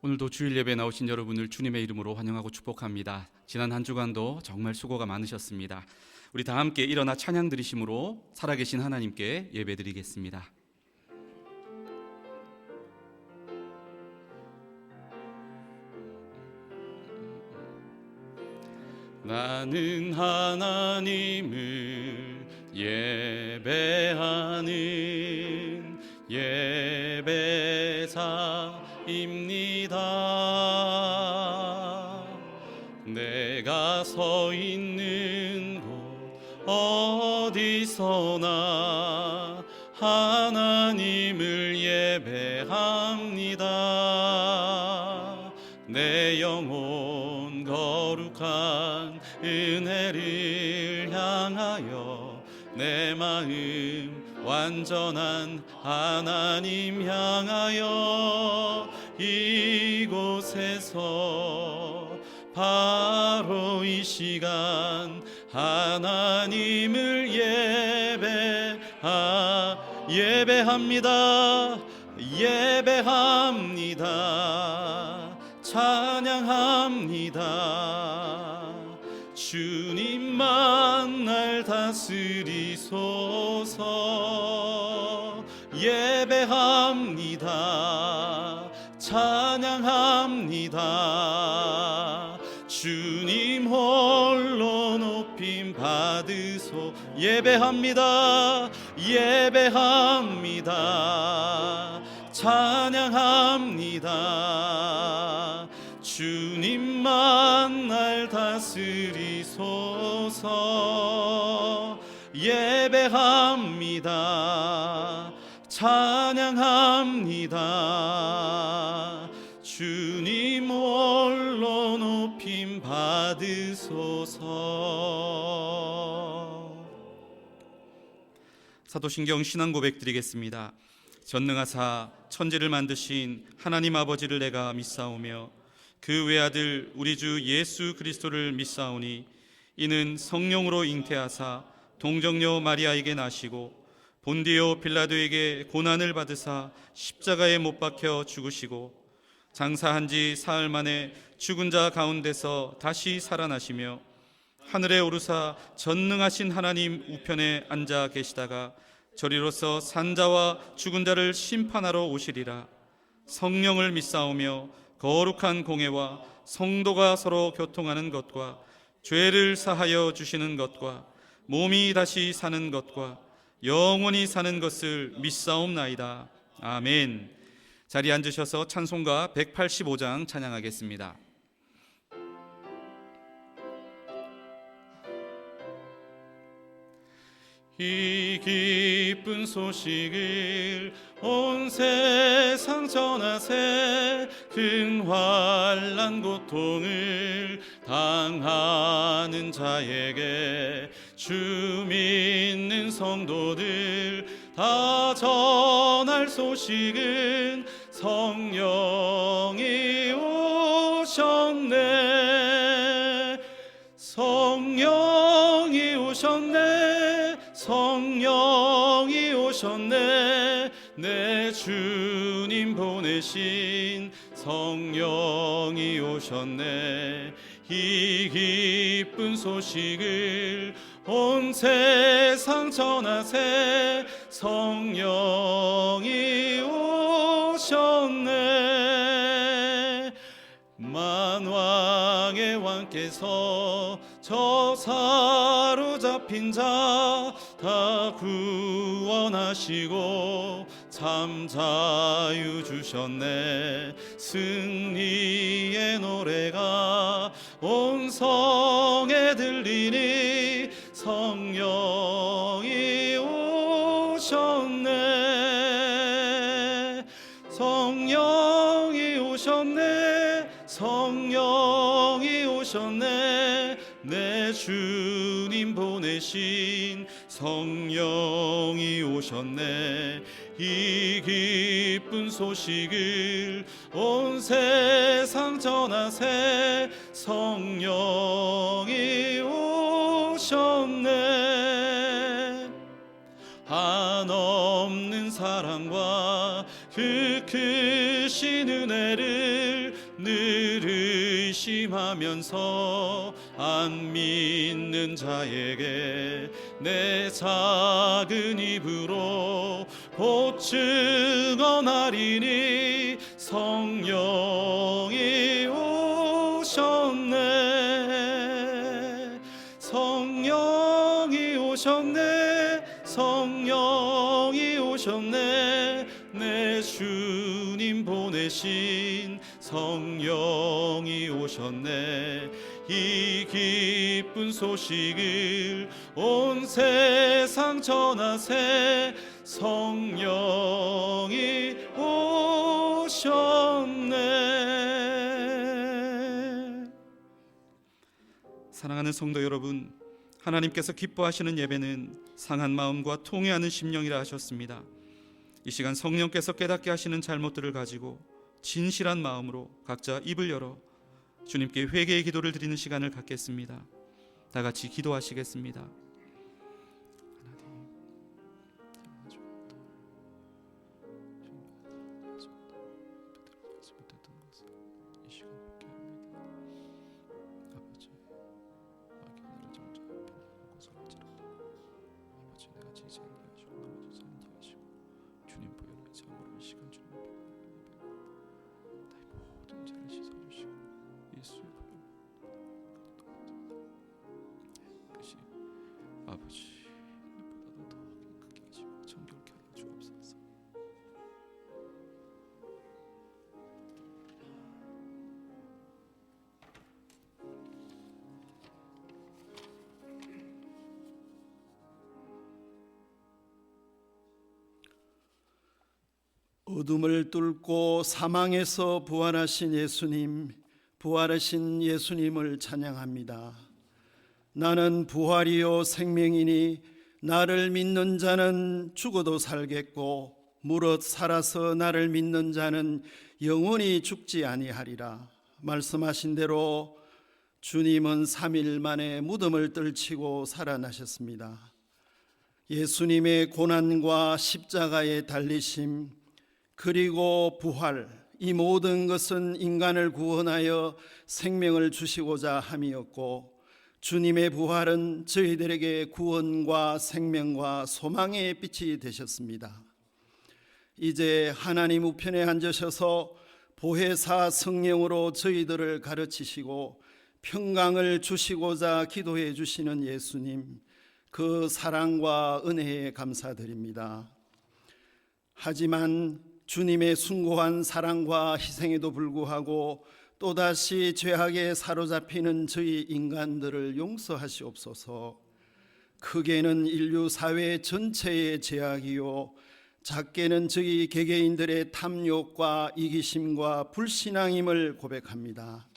오늘도 주일 예배 나오신 여러분을 주님의 이름으로 환영하고 축복합니다. 지난 한 주간도 정말 수고가 많으셨습니다. 우리 다 함께 일어나 찬양 드리심으로 살아계신 하나님께 예배 드리겠습니다. 나는 하나님을 예배하는 예배자입니다. 내가 서 있는 곳 어디서나 하나님을 예배합니다. 내 영혼 거룩한 은혜를 향하여 내 마음 완전한 하나님 향하여 이곳에서 바로 이 시간 하나님을 예배합니다. 예배합니다. 찬양합니다. 주님만 날 다스리소서. 예배합니다. 찬양합니다. 주님 홀로 높임 받으소. 예배합니다. 예배합니다. 찬양합니다. 주님만 날 다스리소서. 예배합니다. 찬양합니다. 주님 홀로 높임 받으소서. 사도신경 신앙 고백 드리겠습니다. 전능하사 천지를 만드신 하나님 아버지를 내가 믿사오며 그 외아들 우리 주 예수 그리스도를 믿사오니 이는 성령으로 잉태하사 동정녀 마리아에게 나시고 본디오 빌라도에게 고난을 받으사 십자가에 못 박혀 죽으시고 장사한 지 사흘 만에 죽은 자 가운데서 다시 살아나시며 하늘에 오르사 전능하신 하나님 우편에 앉아 계시다가 저리로서 산자와 죽은 자를 심판하러 오시리라. 성령을 믿사오며 거룩한 공회와 성도가 서로 교통하는 것과 죄를 사하여 주시는 것과 몸이 다시 사는 것과 영원히 사는 것을 믿사옵나이다. 아멘. 자리에 앉으셔서 찬송가 185장 찬양하겠습니다. 이 기쁜 소식을 온 세상 전하세. 큰 환난 고통을 당하는 자에게 주 믿는 성도들 다 전할 소식은 성령이 오셨네. 성령이 오셨네. 성령이 오셨네. 내 주님 보내신 성령이 오셨네. 이 기쁜 소식을 온 세상 전하세. 성령이 오셨네. 만왕의 왕께서 저 사로잡힌 자 다 구원하시고 참 자유 주셨네. 승리의 노래가 온 성에 들리니 성령이 오셨네. 성령이 오셨네. 성령이 오셨네. 내 주님 보내신 성령이 오셨네. 이 기쁜 소식을 온 세상 전하세. 성령이 오셨네. 한없는 사랑과 그 크신 주신 은혜를 늘 의심하면서 안 믿는 자에게 내 작은 입으로 곧 증언하리니 성령이 오셨네. 성령이 오셨네. 성령이 오셨네. 내 주님 보내신 성령이 오셨네. 이 기쁜 소식을 온 세상 전하세. 성령이 오셨네. 사랑하는 성도 여러분, 하나님께서 기뻐하시는 예배는 상한 마음과 통회하는 심령이라 하셨습니다. 이 시간 성령께서 깨닫게 하시는 잘못들을 가지고 진실한 마음으로 각자 입을 열어 주님께 회개의 기도를 드리는 시간을 갖겠습니다. 다 같이 기도하시겠습니다. 아버지, 보다도 더 크게 하시고 정결케 하여 주옵소서. 어둠을 뚫고 사망에서 부활하신 예수님, 부활하신 예수님을 찬양합니다. 나는 부활이요 생명이니 나를 믿는 자는 죽어도 살겠고 무릇 살아서 나를 믿는 자는 영원히 죽지 아니하리라. 말씀하신 대로 주님은 3일 만에 무덤을 떨치고 살아나셨습니다. 예수님의 고난과 십자가의 달리심 그리고 부활, 이 모든 것은 인간을 구원하여 생명을 주시고자 함이었고, 주님의 부활은 저희들에게 구원과 생명과 소망의 빛이 되셨습니다. 이제 하나님 우편에 앉으셔서 보혜사 성령으로 저희들을 가르치시고 평강을 주시고자 기도해 주시는 예수님, 그 사랑과 은혜에 감사드립니다. 하지만 주님의 숭고한 사랑과 희생에도 불구하고 또다시 죄악에 사로잡히는 저희 인간들을 용서하시옵소서. 크게는 인류 사회 전체의 죄악이요, 작게는 저희 개개인들의 탐욕과 이기심과 불신앙임을 고백합니다.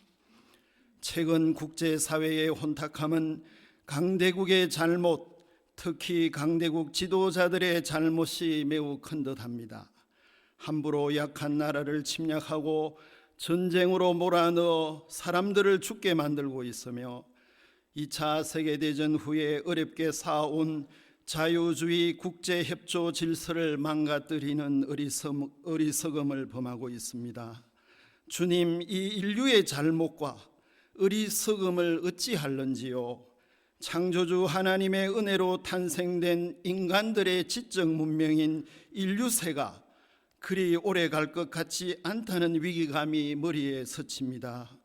최근 국제사회의 혼탁함은 강대국의 잘못, 특히 강대국 지도자들의 잘못이 매우 큰 듯합니다. 함부로 약한 나라를 침략하고 전쟁으로 몰아넣어 사람들을 죽게 만들고 있으며 2차 세계대전 후에 어렵게 쌓아온 자유주의 국제협조 질서를 망가뜨리는 어리석음을 범하고 있습니다. 주님, 이 인류의 잘못과 어리석음을 어찌할런지요. 창조주 하나님의 은혜로 탄생된 인간들의 지적 문명인 인류세가 그리 오래 갈 것 같지 않다는 위기감이 머리에 스칩니다.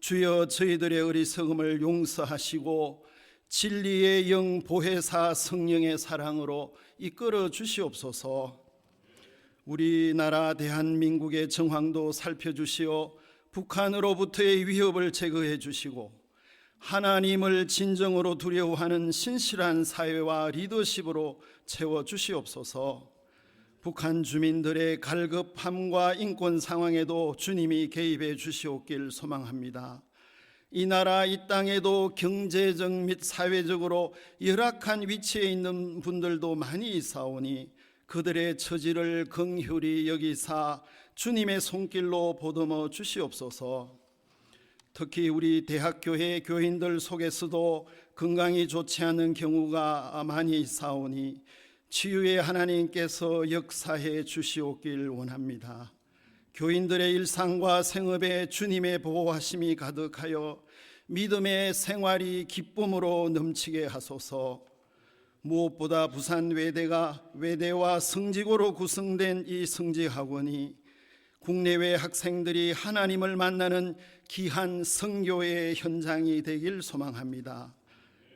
주여, 저희들의 어리석음을 용서하시고 진리의 영 보혜사 성령의 사랑으로 이끌어 주시옵소서. 우리나라 대한민국의 정황도 살펴주시어 북한으로부터의 위협을 제거해 주시고 하나님을 진정으로 두려워하는 신실한 사회와 리더십으로 채워 주시옵소서. 북한 주민들의 갈급함과 인권 상황에도 주님이 개입해 주시옵길 소망합니다. 이 나라 이 땅에도 경제적 및 사회적으로 열악한 위치에 있는 분들도 많이 있사오니 그들의 처지를 긍휼히 여기사 주님의 손길로 보듬어 주시옵소서. 특히 우리 대학교회 교인들 속에서도 건강이 좋지 않은 경우가 많이 있사오니 치유의 하나님께서 역사해 주시옵길 원합니다. 교인들의 일상과 생업에 주님의 보호하심이 가득하여 믿음의 생활이 기쁨으로 넘치게 하소서. 무엇보다 부산 외대와 성직으로 구성된 이 성직학원이 국내외 학생들이 하나님을 만나는 귀한 선교의 현장이 되길 소망합니다.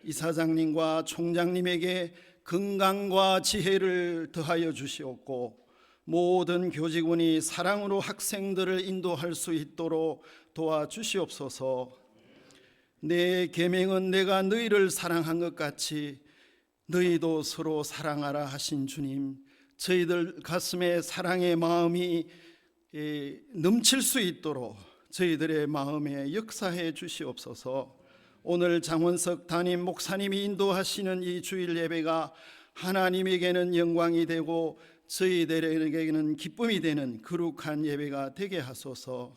이사장님과 총장님에게 건강과 지혜를 더하여 주시옵고 모든 교직원이 사랑으로 학생들을 인도할 수 있도록 도와주시옵소서. 내 계명은 내가 너희를 사랑한 것 같이 너희도 서로 사랑하라 하신 주님, 저희들 가슴에 사랑의 마음이 넘칠 수 있도록 저희들의 마음에 역사해 주시옵소서. 오늘 장원석 담임 목사님이 인도하시는 이 주일 예배가 하나님에게는 영광이 되고 저희들에게는 기쁨이 되는 거룩한 예배가 되게 하소서.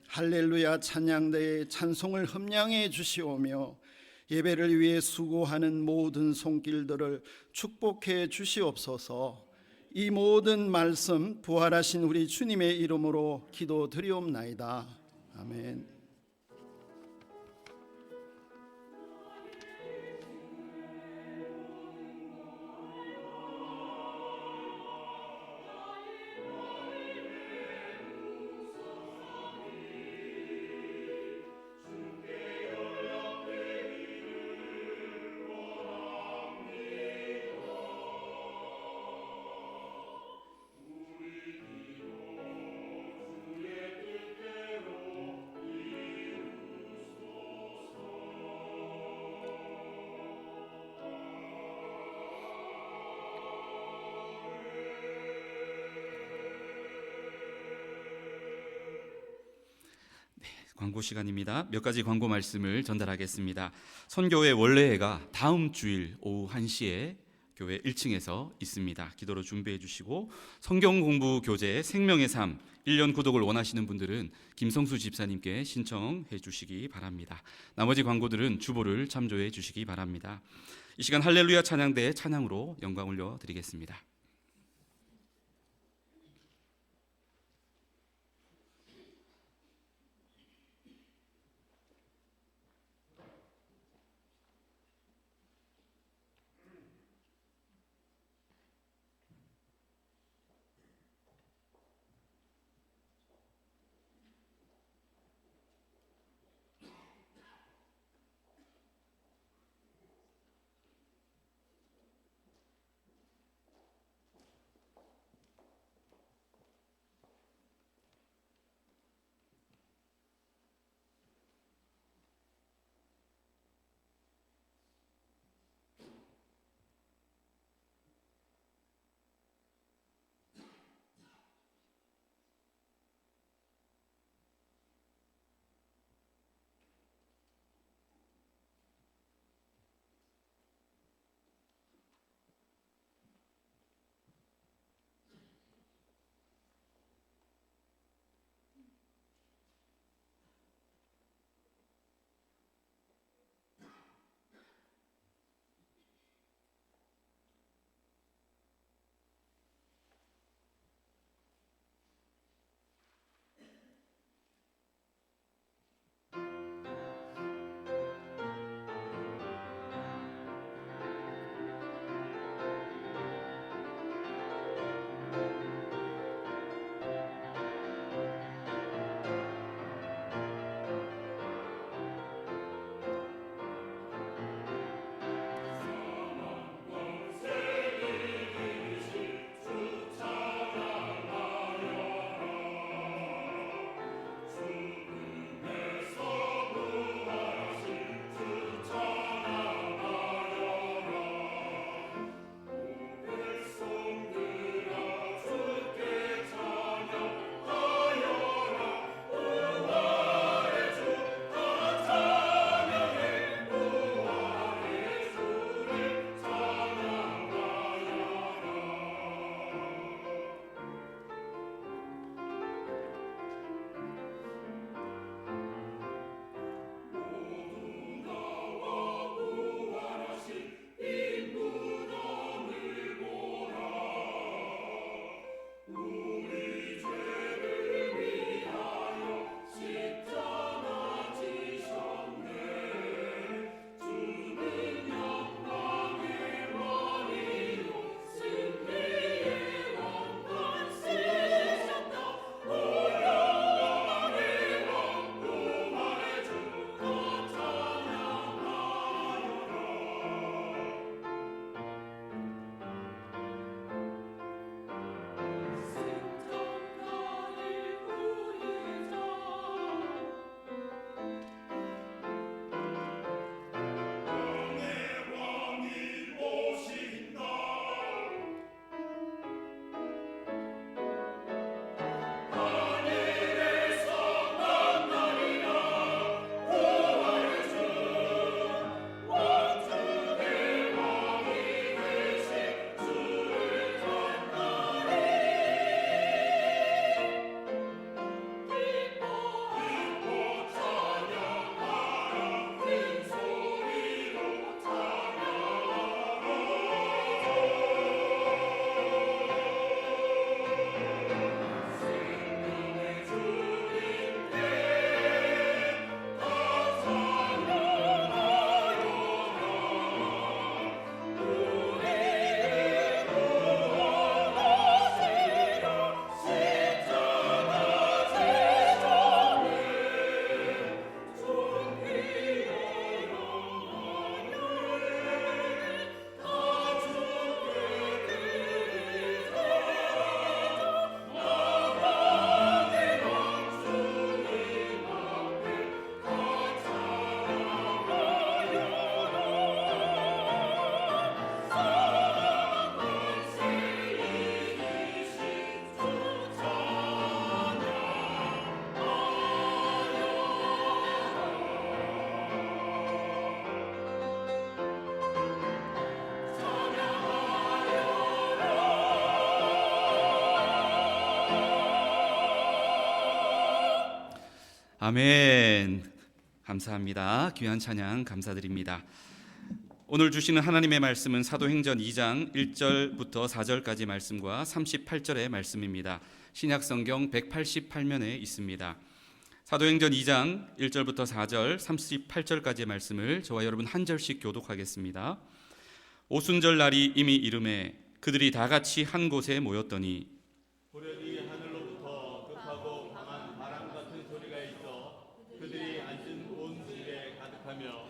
할렐루야 찬양대의 찬송을 흠량해 주시오며 예배를 위해 수고하는 모든 손길들을 축복해 주시옵소서. 이 모든 말씀 부활하신 우리 주님의 이름으로 기도드리옵나이다. 아멘. 광고 시간입니다. 몇 가지 광고 말씀을 전달하겠습니다. 선교회 원래회가 다음 주일 오후 1시에 교회 1층에서 있습니다. 기도로 준비해 주시고 성경 공부 교재 생명의 삶 1년 구독을 원하시는 분들은 김성수 집사님께 신청해 주시기 바랍니다. 나머지 광고들은 주보를 참조해 주시기 바랍니다. 이 시간 할렐루야 찬양대 찬양으로 영광 올려 드리겠습니다. 아멘. 감사합니다. 귀한 찬양 감사드립니다. 오늘 주시는 하나님의 말씀은 사도행전 2장 1절부터 4절까지 말씀과 38절의 말씀입니다. 신약성경 188면에 있습니다. 사도행전 2장 1절부터 4절 38절까지의 말씀을 저와 여러분 한 절씩 교독하겠습니다. 오순절 날이 이미 이름에 그들이 다 같이 한 곳에 모였더니 보려니 하늘로부터 급하고 강한 바람 같은 소리가 있어 그들이 앉은 온 집에 가득하며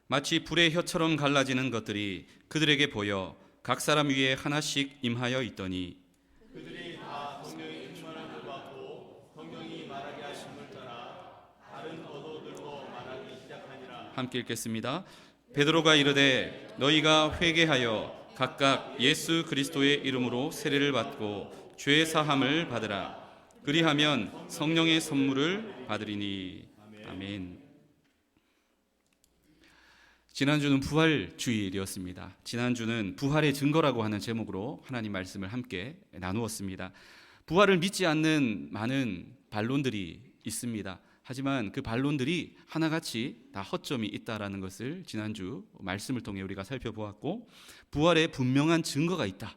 마치 불의 혀처럼 갈라지는 것들이 그들에게 보여 각 사람 위에 하나씩 임하여 있더니 그들이 다 성령의 충만함을 받고 성령이 말하게 하심을 따라 다른 언어들로 말하기 시작하니라. 함께 읽겠습니다. 베드로가 이르되 너희가 회개하여 각각 예수 그리스도의 이름으로 세례를 받고 죄 사함을 받으라. 그리하면 성령의 선물을 받으리니. 아멘. 지난주는 부활 주일이었습니다. 지난주는 부활의 증거라고 하는 제목으로 하나님 말씀을 함께 나누었습니다. 부활을 믿지 않는 많은 반론들이 있습니다. 하지만 그 반론들이 하나같이 다 허점이 있다라는 것을 지난주 말씀을 통해 우리가 살펴보았고, 부활에 분명한 증거가 있다.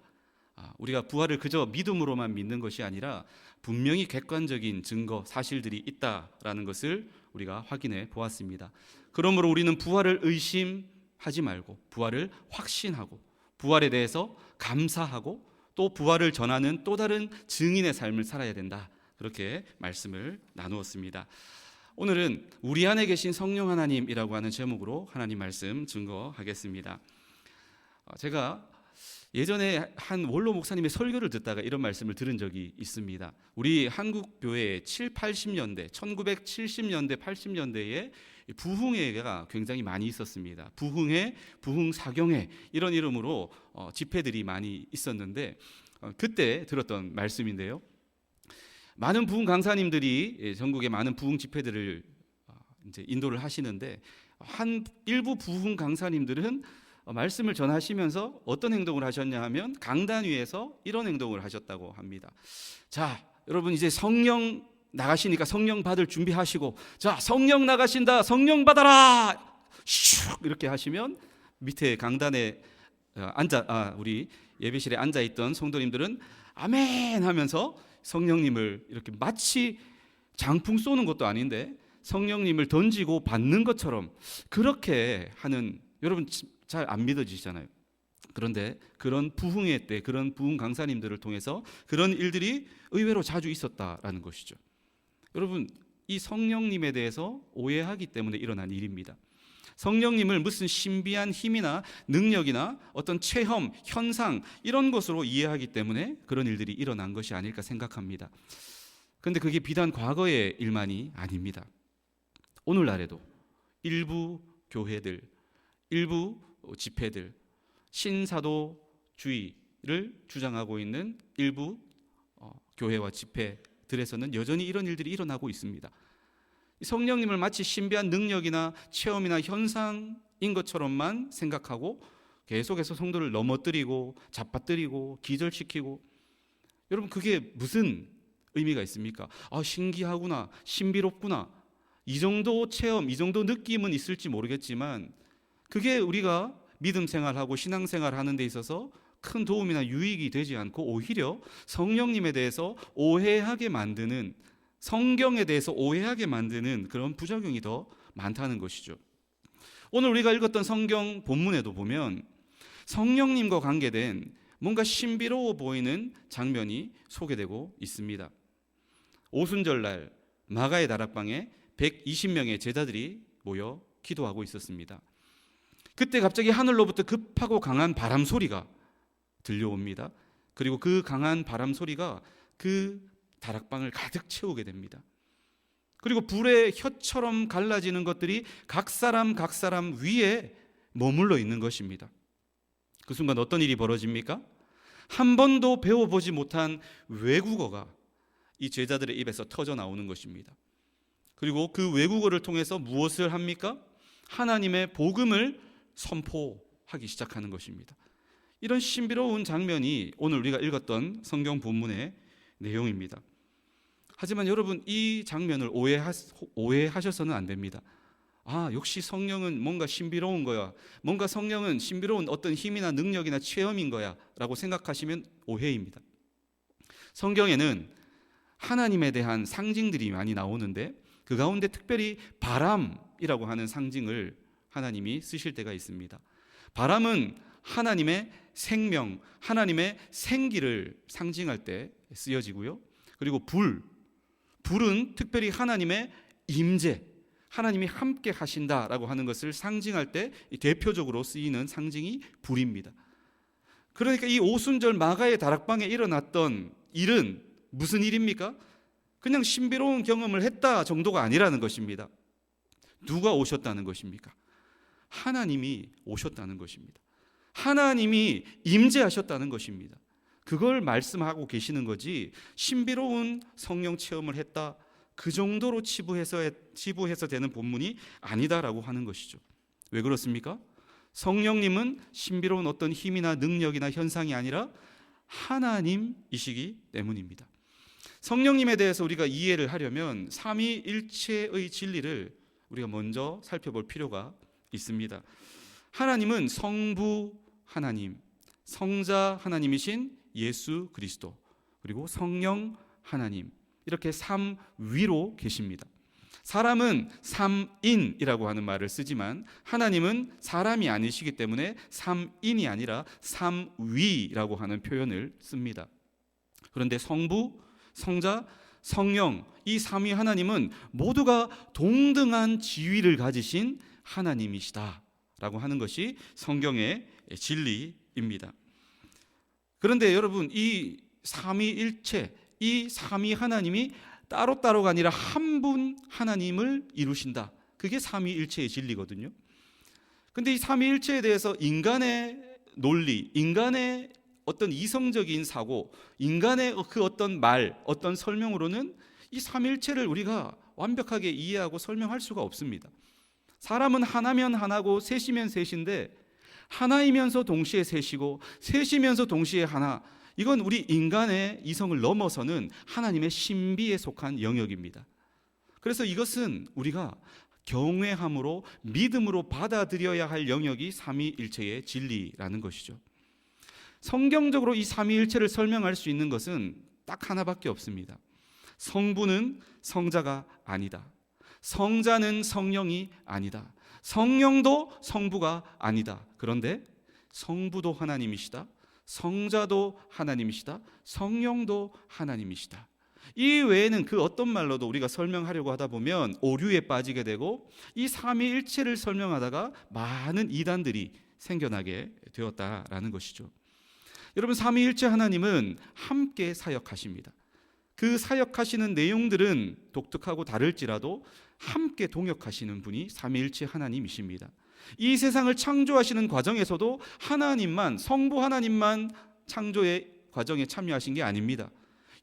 우리가 부활을 그저 믿음으로만 믿는 것이 아니라 분명히 객관적인 증거, 사실들이 있다라는 것을 우리가 확인해 보았습니다. 그러므로 우리는 부활을 의심하지 말고 부활을 확신하고 부활에 대해서 감사하고 또 부활을 전하는 또 다른 증인의 삶을 살아야 된다. 그렇게 말씀을 나누었습니다. 오늘은 우리 안에 계신 성령 하나님이라고 하는 제목으로 하나님 말씀 증거하겠습니다. 제가 예전에 한 원로 목사님의 설교를 듣다가 이런 말씀을 들은 적이 있습니다. 우리 한국 교회에 80년대, 1970년대, 80년대에 부흥회가 굉장히 많이 있었습니다. 부흥회, 부흥사경회 이런 이름으로 집회들이 많이 있었는데 그때 들었던 말씀인데요. 많은 부흥 강사님들이 전국의 많은 부흥 집회들을 이제 인도를 하시는데 일부 부흥 강사님들은 말씀을 전하시면서 어떤 행동을 하셨냐 하면 강단 위에서 이런 행동을 하셨다고 합니다. 자, 여러분 이제 성령 나가시니까 성령 받을 준비하시고, 자, 성령 나가신다, 성령 받아라, 슉 이렇게 하시면 밑에 강단에 우리 예배실에 앉아 있던 성도님들은 아멘 하면서 성령님을 이렇게 마치 장풍 쏘는 것도 아닌데 성령님을 던지고 받는 것처럼 그렇게 하는, 여러분 잘 안 믿어지잖아요. 그런데 그런 부흥회 때 그런 부흥 강사님들을 통해서 그런 일들이 의외로 자주 있었다라는 것이죠. 여러분, 이 성령님에 대해서 오해하기 때문에 일어난 일입니다. 성령님을 무슨 신비한 힘이나 능력이나 어떤 체험, 현상 이런 것으로 이해하기 때문에 그런 일들이 일어난 것이 아닐까 생각합니다. 그런데 그게 비단 과거의 일만이 아닙니다. 오늘날에도 일부 교회들, 일부 집회들, 신사도주의를 주장하고 있는 일부 교회와 집회들에서는 여전히 이런 일들이 일어나고 있습니다. 성령님을 마치 신비한 능력이나 체험이나 현상인 것처럼만 생각하고 계속해서 성도를 넘어뜨리고 잡아뜨리고 기절시키고, 여러분 그게 무슨 의미가 있습니까? 신기하구나, 신비롭구나, 이 정도 체험, 이 정도 느낌은 있을지 모르겠지만 그게 우리가 믿음 생활하고 신앙 생활하는 데 있어서 큰 도움이나 유익이 되지 않고 오히려 성령님에 대해서 오해하게 만드는, 성경에 대해서 오해하게 만드는 그런 부작용이 더 많다는 것이죠. 오늘 우리가 읽었던 성경 본문에도 보면 성령님과 관계된 뭔가 신비로워 보이는 장면이 소개되고 있습니다. 오순절날 마가의 다락방에 120명의 제자들이 모여 기도하고 있었습니다. 그때 갑자기 하늘로부터 급하고 강한 바람 소리가 들려옵니다. 그리고 그 강한 바람 소리가 그 다락방을 가득 채우게 됩니다. 그리고 불의 혀처럼 갈라지는 것들이 각 사람 위에 머물러 있는 것입니다. 그 순간 어떤 일이 벌어집니까? 한 번도 배워보지 못한 외국어가 이 제자들의 입에서 터져 나오는 것입니다. 그리고 그 외국어를 통해서 무엇을 합니까? 하나님의 복음을 선포하기 시작하는 것입니다. 이런 신비로운 장면이 오늘 우리가 읽었던 성경 본문의 내용입니다. 하지만 여러분, 이 장면을 오해하셔서는 안 됩니다. 역시 성령은 뭔가 신비로운 거야, 뭔가 성령은 신비로운 어떤 힘이나 능력이나 체험인 거야 라고 생각하시면 오해입니다. 성경에는 하나님에 대한 상징들이 많이 나오는데 그 가운데 특별히 바람이라고 하는 상징을 하나님이 쓰실 때가 있습니다. 바람은 하나님의 생명, 하나님의 생기를 상징할 때 쓰여지고요. 그리고 불은 특별히 하나님의 임재, 하나님이 함께 하신다라고 하는 것을 상징할 때 대표적으로 쓰이는 상징이 불입니다. 그러니까 이 오순절 마가의 다락방에 일어났던 일은 무슨 일입니까? 그냥 신비로운 경험을 했다 정도가 아니라는 것입니다. 누가 오셨다는 것입니까? 하나님이 오셨다는 것입니다. 하나님이 임재하셨다는 것입니다. 그걸 말씀하고 계시는 거지, 신비로운 성령 체험을 했다, 그 정도로 치부해서 되는 본문이 아니다라고 하는 것이죠. 왜 그렇습니까? 성령님은 신비로운 어떤 힘이나 능력이나 현상이 아니라 하나님이시기 때문입니다. 성령님에 대해서 우리가 이해를 하려면 삼위일체의 진리를 우리가 먼저 살펴볼 필요가 있습니다. 하나님은 성부 하나님, 성자 하나님이신 예수 그리스도, 그리고 성령 하나님, 이렇게 삼위로 계십니다. 사람은 삼인이라고 하는 말을 쓰지만 하나님은 사람이 아니시기 때문에 삼인이 아니라 삼위라고 하는 표현을 씁니다. 그런데 성부, 성자, 성령, 이 삼위 하나님은 모두가 동등한 지위를 가지신 하나님이시다라고 하는 것이 성경의 진리입니다. 그런데 여러분, 이 삼위일체, 이 삼위 하나님이 따로따로가 아니라 한 분 하나님을 이루신다. 그게 삼위일체의 진리거든요. 근데 이 삼위일체에 대해서 인간의 논리, 인간의 어떤 이성적인 사고, 인간의 그 어떤 말, 어떤 설명으로는 이 삼위일체를 우리가 완벽하게 이해하고 설명할 수가 없습니다. 사람은 하나면 하나고 셋이면 셋인데, 하나이면서 동시에 셋이고 셋이면서 동시에 하나, 이건 우리 인간의 이성을 넘어서는 하나님의 신비에 속한 영역입니다. 그래서 이것은 우리가 경외함으로, 믿음으로 받아들여야 할 영역이 삼위일체의 진리라는 것이죠. 성경적으로 이 삼위일체를 설명할 수 있는 것은 딱 하나밖에 없습니다. 성부는 성자가 아니다, 성자는 성령이 아니다, 성령도 성부가 아니다. 그런데 성부도 하나님이시다, 성자도 하나님이시다, 성령도 하나님이시다. 이 외에는 그 어떤 말로도 우리가 설명하려고 하다 보면 오류에 빠지게 되고, 이 삼위일체를 설명하다가 많은 이단들이 생겨나게 되었다라는 것이죠. 여러분, 삼위일체 하나님은 함께 사역하십니다. 그 사역하시는 내용들은 독특하고 다를지라도 함께 동역하시는 분이 삼위일체 하나님이십니다. 이 세상을 창조하시는 과정에서도 하나님만, 성부 하나님만 창조의 과정에 참여하신 게 아닙니다.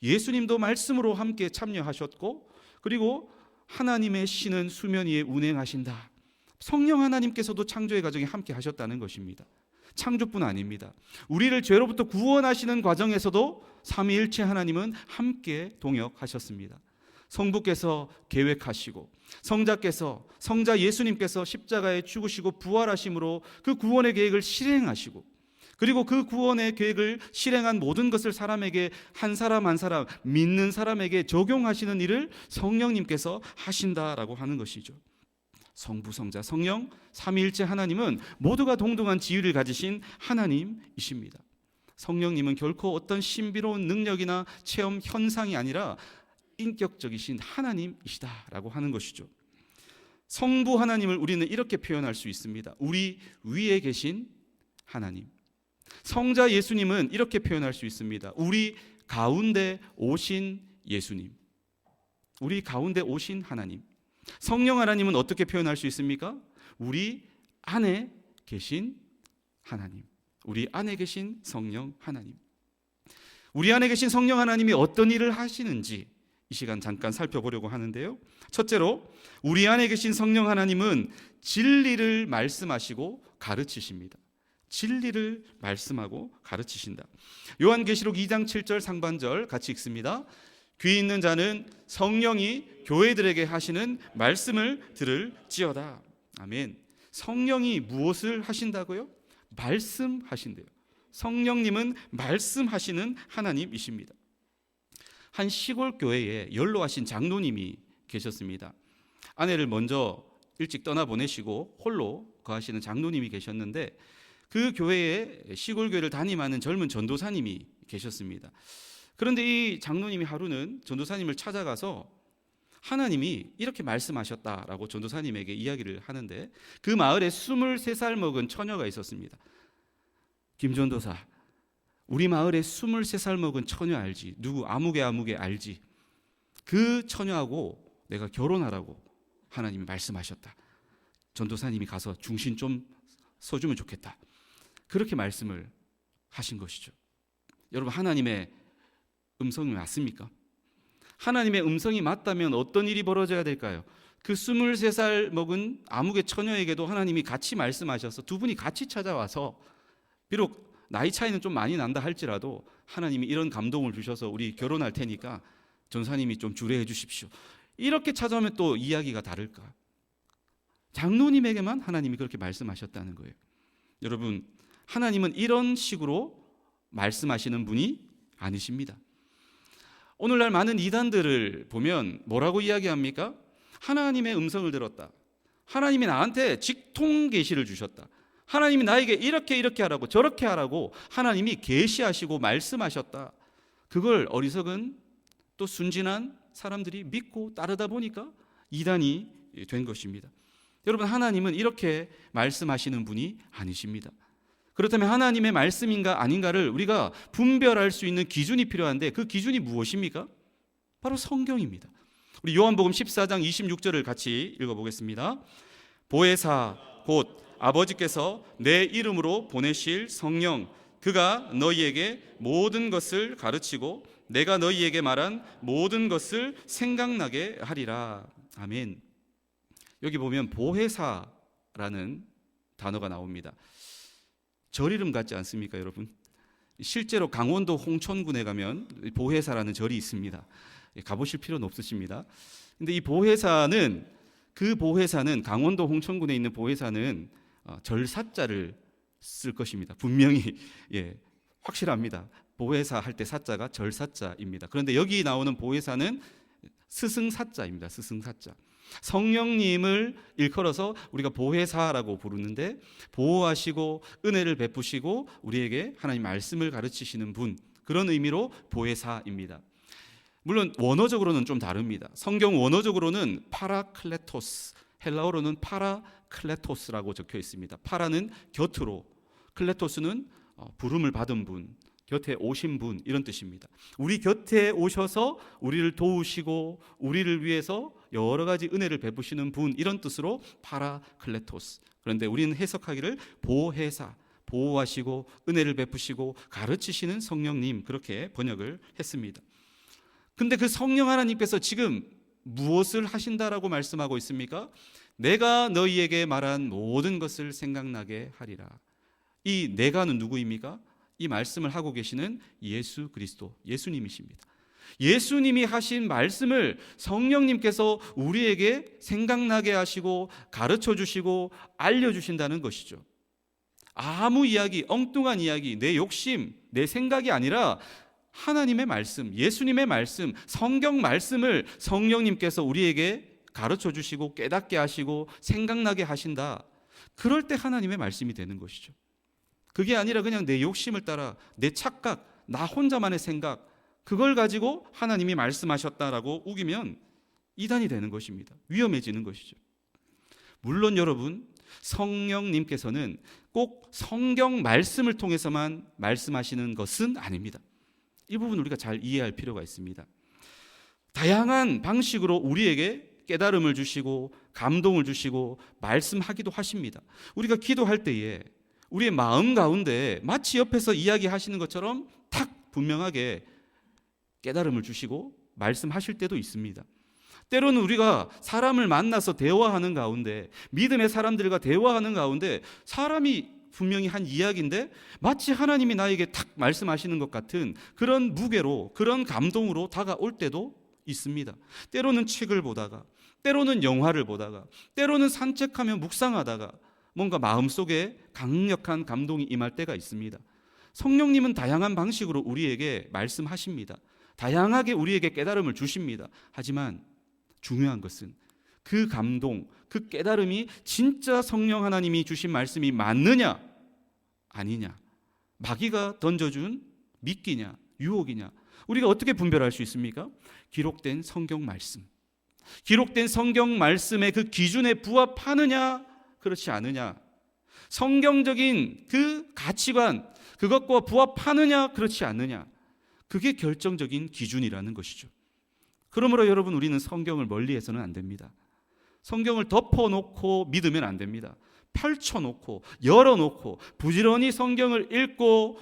예수님도 말씀으로 함께 참여하셨고, 그리고 하나님의 신은 수면 위에 운행하신다. 성령 하나님께서도 창조의 과정에 함께 하셨다는 것입니다. 창조뿐 아닙니다. 우리를 죄로부터 구원하시는 과정에서도 삼위일체 하나님은 함께 동역하셨습니다. 성부께서 계획하시고, 성자 예수님께서 십자가에 죽으시고 부활하심으로 그 구원의 계획을 실행하시고, 그리고 그 구원의 계획을 실행한 모든 것을 사람에게 한 사람 한 사람, 믿는 사람에게 적용하시는 일을 성령님께서 하신다라고 하는 것이죠. 성부, 성자, 성령, 삼위일체 하나님은 모두가 동등한 지위를 가지신 하나님이십니다. 성령님은 결코 어떤 신비로운 능력이나 체험 현상이 아니라 인격적이신 하나님이시다라고 하는 것이죠. 성부 하나님을 우리는 이렇게 표현할 수 있습니다. 우리 위에 계신 하나님. 성자 예수님은 이렇게 표현할 수 있습니다. 우리 가운데 오신 예수님. 우리 가운데 오신 하나님. 성령 하나님은 어떻게 표현할 수 있습니까? 우리 안에 계신 하나님. 우리 안에 계신 성령 하나님. 우리 안에 계신 성령 하나님이 어떤 일을 하시는지 이 시간 잠깐 살펴보려고 하는데요. 첫째로, 우리 안에 계신 성령 하나님은 진리를 말씀하시고 가르치십니다. 진리를 말씀하고 가르치신다. 요한계시록 2장 7절 상반절 같이 읽습니다. 귀 있는 자는 성령이 교회들에게 하시는 말씀을 들을지어다. 아멘. 성령이 무엇을 하신다고요? 말씀하신대요. 성령님은 말씀하시는 하나님이십니다. 한 시골 교회에 연로하신 장로님이 계셨습니다. 아내를 먼저 일찍 떠나보내시고 홀로 거하시는 장로님이 계셨는데, 그 교회에 시골 교회를 담임하는 젊은 전도사님이 계셨습니다. 그런데 이 장로님이 하루는 전도사님을 찾아가서 하나님이 이렇게 말씀하셨다라고 전도사님에게 이야기를 하는데, 그 마을에 23살 먹은 처녀가 있었습니다. 김전도사, 우리 마을에 23살 먹은 처녀 알지? 누구? 아무개 알지? 그 처녀하고 내가 결혼하라고 하나님이 말씀하셨다. 전도사님이 가서 중신 좀 서주면 좋겠다. 그렇게 말씀을 하신 것이죠. 여러분, 하나님의 음성이 맞습니까? 하나님의 음성이 맞다면 어떤 일이 벌어져야 될까요? 그 23살 먹은 아무개 처녀에게도 하나님이 같이 말씀하셔서 두 분이 같이 찾아와서, 비록 나이 차이는 좀 많이 난다 할지라도 하나님이 이런 감동을 주셔서 우리 결혼할 테니까 전사님이 좀 주례해 주십시오. 이렇게 찾아오면 또 이야기가 다를까? 장로님에게만 하나님이 그렇게 말씀하셨다는 거예요. 여러분, 하나님은 이런 식으로 말씀하시는 분이 아니십니다. 오늘날 많은 이단들을 보면 뭐라고 이야기합니까? 하나님의 음성을 들었다. 하나님이 나한테 직통 계시를 주셨다. 하나님이 나에게 이렇게 하라고 저렇게 하라고 하나님이 계시하시고 말씀하셨다. 그걸 어리석은 또 순진한 사람들이 믿고 따르다 보니까 이단이 된 것입니다. 여러분, 하나님은 이렇게 말씀하시는 분이 아니십니다. 그렇다면 하나님의 말씀인가 아닌가를 우리가 분별할 수 있는 기준이 필요한데, 그 기준이 무엇입니까? 바로 성경입니다. 우리 요한복음 14장 26절을 같이 읽어보겠습니다. 보혜사 곧 아버지께서 내 이름으로 보내실 성령, 그가 너희에게 모든 것을 가르치고 내가 너희에게 말한 모든 것을 생각나게 하리라. 아멘. 여기 보면 보혜사라는 단어가 나옵니다. 절 이름 같지 않습니까, 여러분? 실제로 강원도 홍천군에 가면 보혜사라는 절이 있습니다. 가보실 필요는 없으십니다. 근데 이 보혜사는, 그 보혜사는, 강원도 홍천군에 있는 보혜사는 절사자를 쓸 것입니다. 분명히 확실합니다. 보혜사 할 때 사자가 절사자입니다. 그런데 여기 나오는 보혜사는 스승사자입니다. 스승사자. 성령님을 일컬어서 우리가 보혜사라고 부르는데, 보호하시고 은혜를 베푸시고 우리에게 하나님 말씀을 가르치시는 분, 그런 의미로 보혜사입니다. 물론 원어적으로는 좀 다릅니다. 성경 원어적으로는 파라클레토스, 헬라어로는 파라클레토스라고 적혀 있습니다. 파라는 곁으로, 클레토스는 부름을 받은 분, 곁에 오신 분, 이런 뜻입니다. 우리 곁에 오셔서 우리를 도우시고 우리를 위해서 여러 가지 은혜를 베푸시는 분, 이런 뜻으로 파라클레토스. 그런데 우리는 해석하기를 보혜사, 보호하시고 은혜를 베푸시고 가르치시는 성령님, 그렇게 번역을 했습니다. 근데 그 성령 하나님께서 지금 무엇을 하신다라고 말씀하고 있습니까? 내가 너희에게 말한 모든 것을 생각나게 하리라. 이 내가는 누구입니까? 이 말씀을 하고 계시는 예수 그리스도, 예수님이십니다. 예수님이 하신 말씀을 성령님께서 우리에게 생각나게 하시고 가르쳐 주시고 알려주신다는 것이죠. 아무 이야기, 엉뚱한 이야기, 내 욕심, 내 생각이 아니라 하나님의 말씀, 예수님의 말씀, 성경 말씀을 성령님께서 우리에게 가르쳐 주시고 깨닫게 하시고 생각나게 하신다. 그럴 때 하나님의 말씀이 되는 것이죠. 그게 아니라 그냥 내 욕심을 따라, 내 착각, 나 혼자만의 생각, 그걸 가지고 하나님이 말씀하셨다라고 우기면 이단이 되는 것입니다. 위험해지는 것이죠. 물론 여러분, 성령님께서는 꼭 성경 말씀을 통해서만 말씀하시는 것은 아닙니다. 이 부분 우리가 잘 이해할 필요가 있습니다. 다양한 방식으로 우리에게 깨달음을 주시고 감동을 주시고 말씀하기도 하십니다. 우리가 기도할 때에 우리의 마음 가운데 마치 옆에서 이야기하시는 것처럼 탁 분명하게 깨달음을 주시고 말씀하실 때도 있습니다. 때로는 우리가 사람을 만나서 대화하는 가운데, 믿음의 사람들과 대화하는 가운데 사람이 분명히 한 이야기인데 마치 하나님이 나에게 탁 말씀하시는 것 같은 그런 무게로, 그런 감동으로 다가올 때도 있습니다. 때로는 책을 보다가, 때로는 영화를 보다가, 때로는 산책하며 묵상하다가 뭔가 마음속에 강력한 감동이 임할 때가 있습니다. 성령님은 다양한 방식으로 우리에게 말씀하십니다. 다양하게 우리에게 깨달음을 주십니다. 하지만 중요한 것은 그 감동, 그 깨달음이 진짜 성령 하나님이 주신 말씀이 맞느냐 아니냐, 마귀가 던져준 미끼냐 유혹이냐, 우리가 어떻게 분별할 수 있습니까? 기록된 성경 말씀, 기록된 성경 말씀의 그 기준에 부합하느냐 그렇지 않으냐, 성경적인 그 가치관 그것과 부합하느냐 그렇지 않느냐, 그게 결정적인 기준이라는 것이죠. 그러므로 여러분, 우리는 성경을 멀리해서는 안 됩니다. 성경을 덮어놓고 믿으면 안 됩니다. 펼쳐놓고 열어놓고 부지런히 성경을 읽고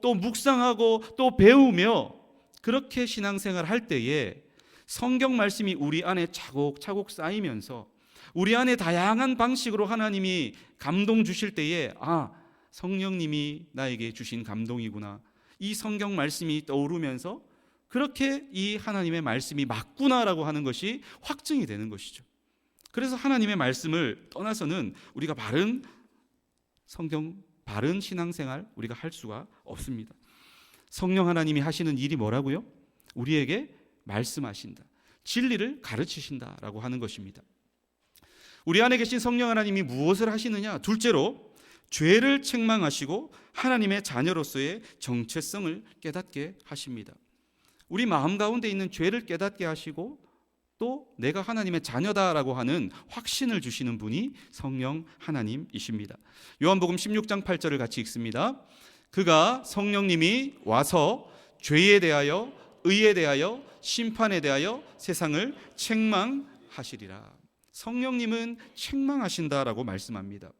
또 묵상하고 또 배우며 그렇게 신앙생활 할 때에 성경 말씀이 우리 안에 차곡차곡 쌓이면서 우리 안에 다양한 방식으로 하나님이 감동 주실 때에 성령님이 나에게 주신 감동이구나, 이 성경 말씀이 떠오르면서 그렇게 이 하나님의 말씀이 맞구나라고 하는 것이 확증이 되는 것이죠. 그래서 하나님의 말씀을 떠나서는 우리가 바른 성경, 바른 신앙생활 우리가 할 수가 없습니다. 성령 하나님이 하시는 일이 뭐라고요? 우리에게 말씀하신다, 진리를 가르치신다라고 하는 것입니다. 우리 안에 계신 성령 하나님이 무엇을 하시느냐? 둘째로 죄를 책망하시고 하나님의 자녀로서의 정체성을 깨닫게 하십니다. 우리 마음 가운데 있는 죄를 깨닫게 하시고 또 내가 하나님의 자녀다라고 하는 확신을 주시는 분이 성령 하나님이십니다. 요한복음 16장 8절을 같이 읽습니다. 그가 성령님이 와서 죄에 대하여 의에 대하여 심판에 대하여 세상을 책망하시리라. 성령님은 책망하신다라고 말씀합니다.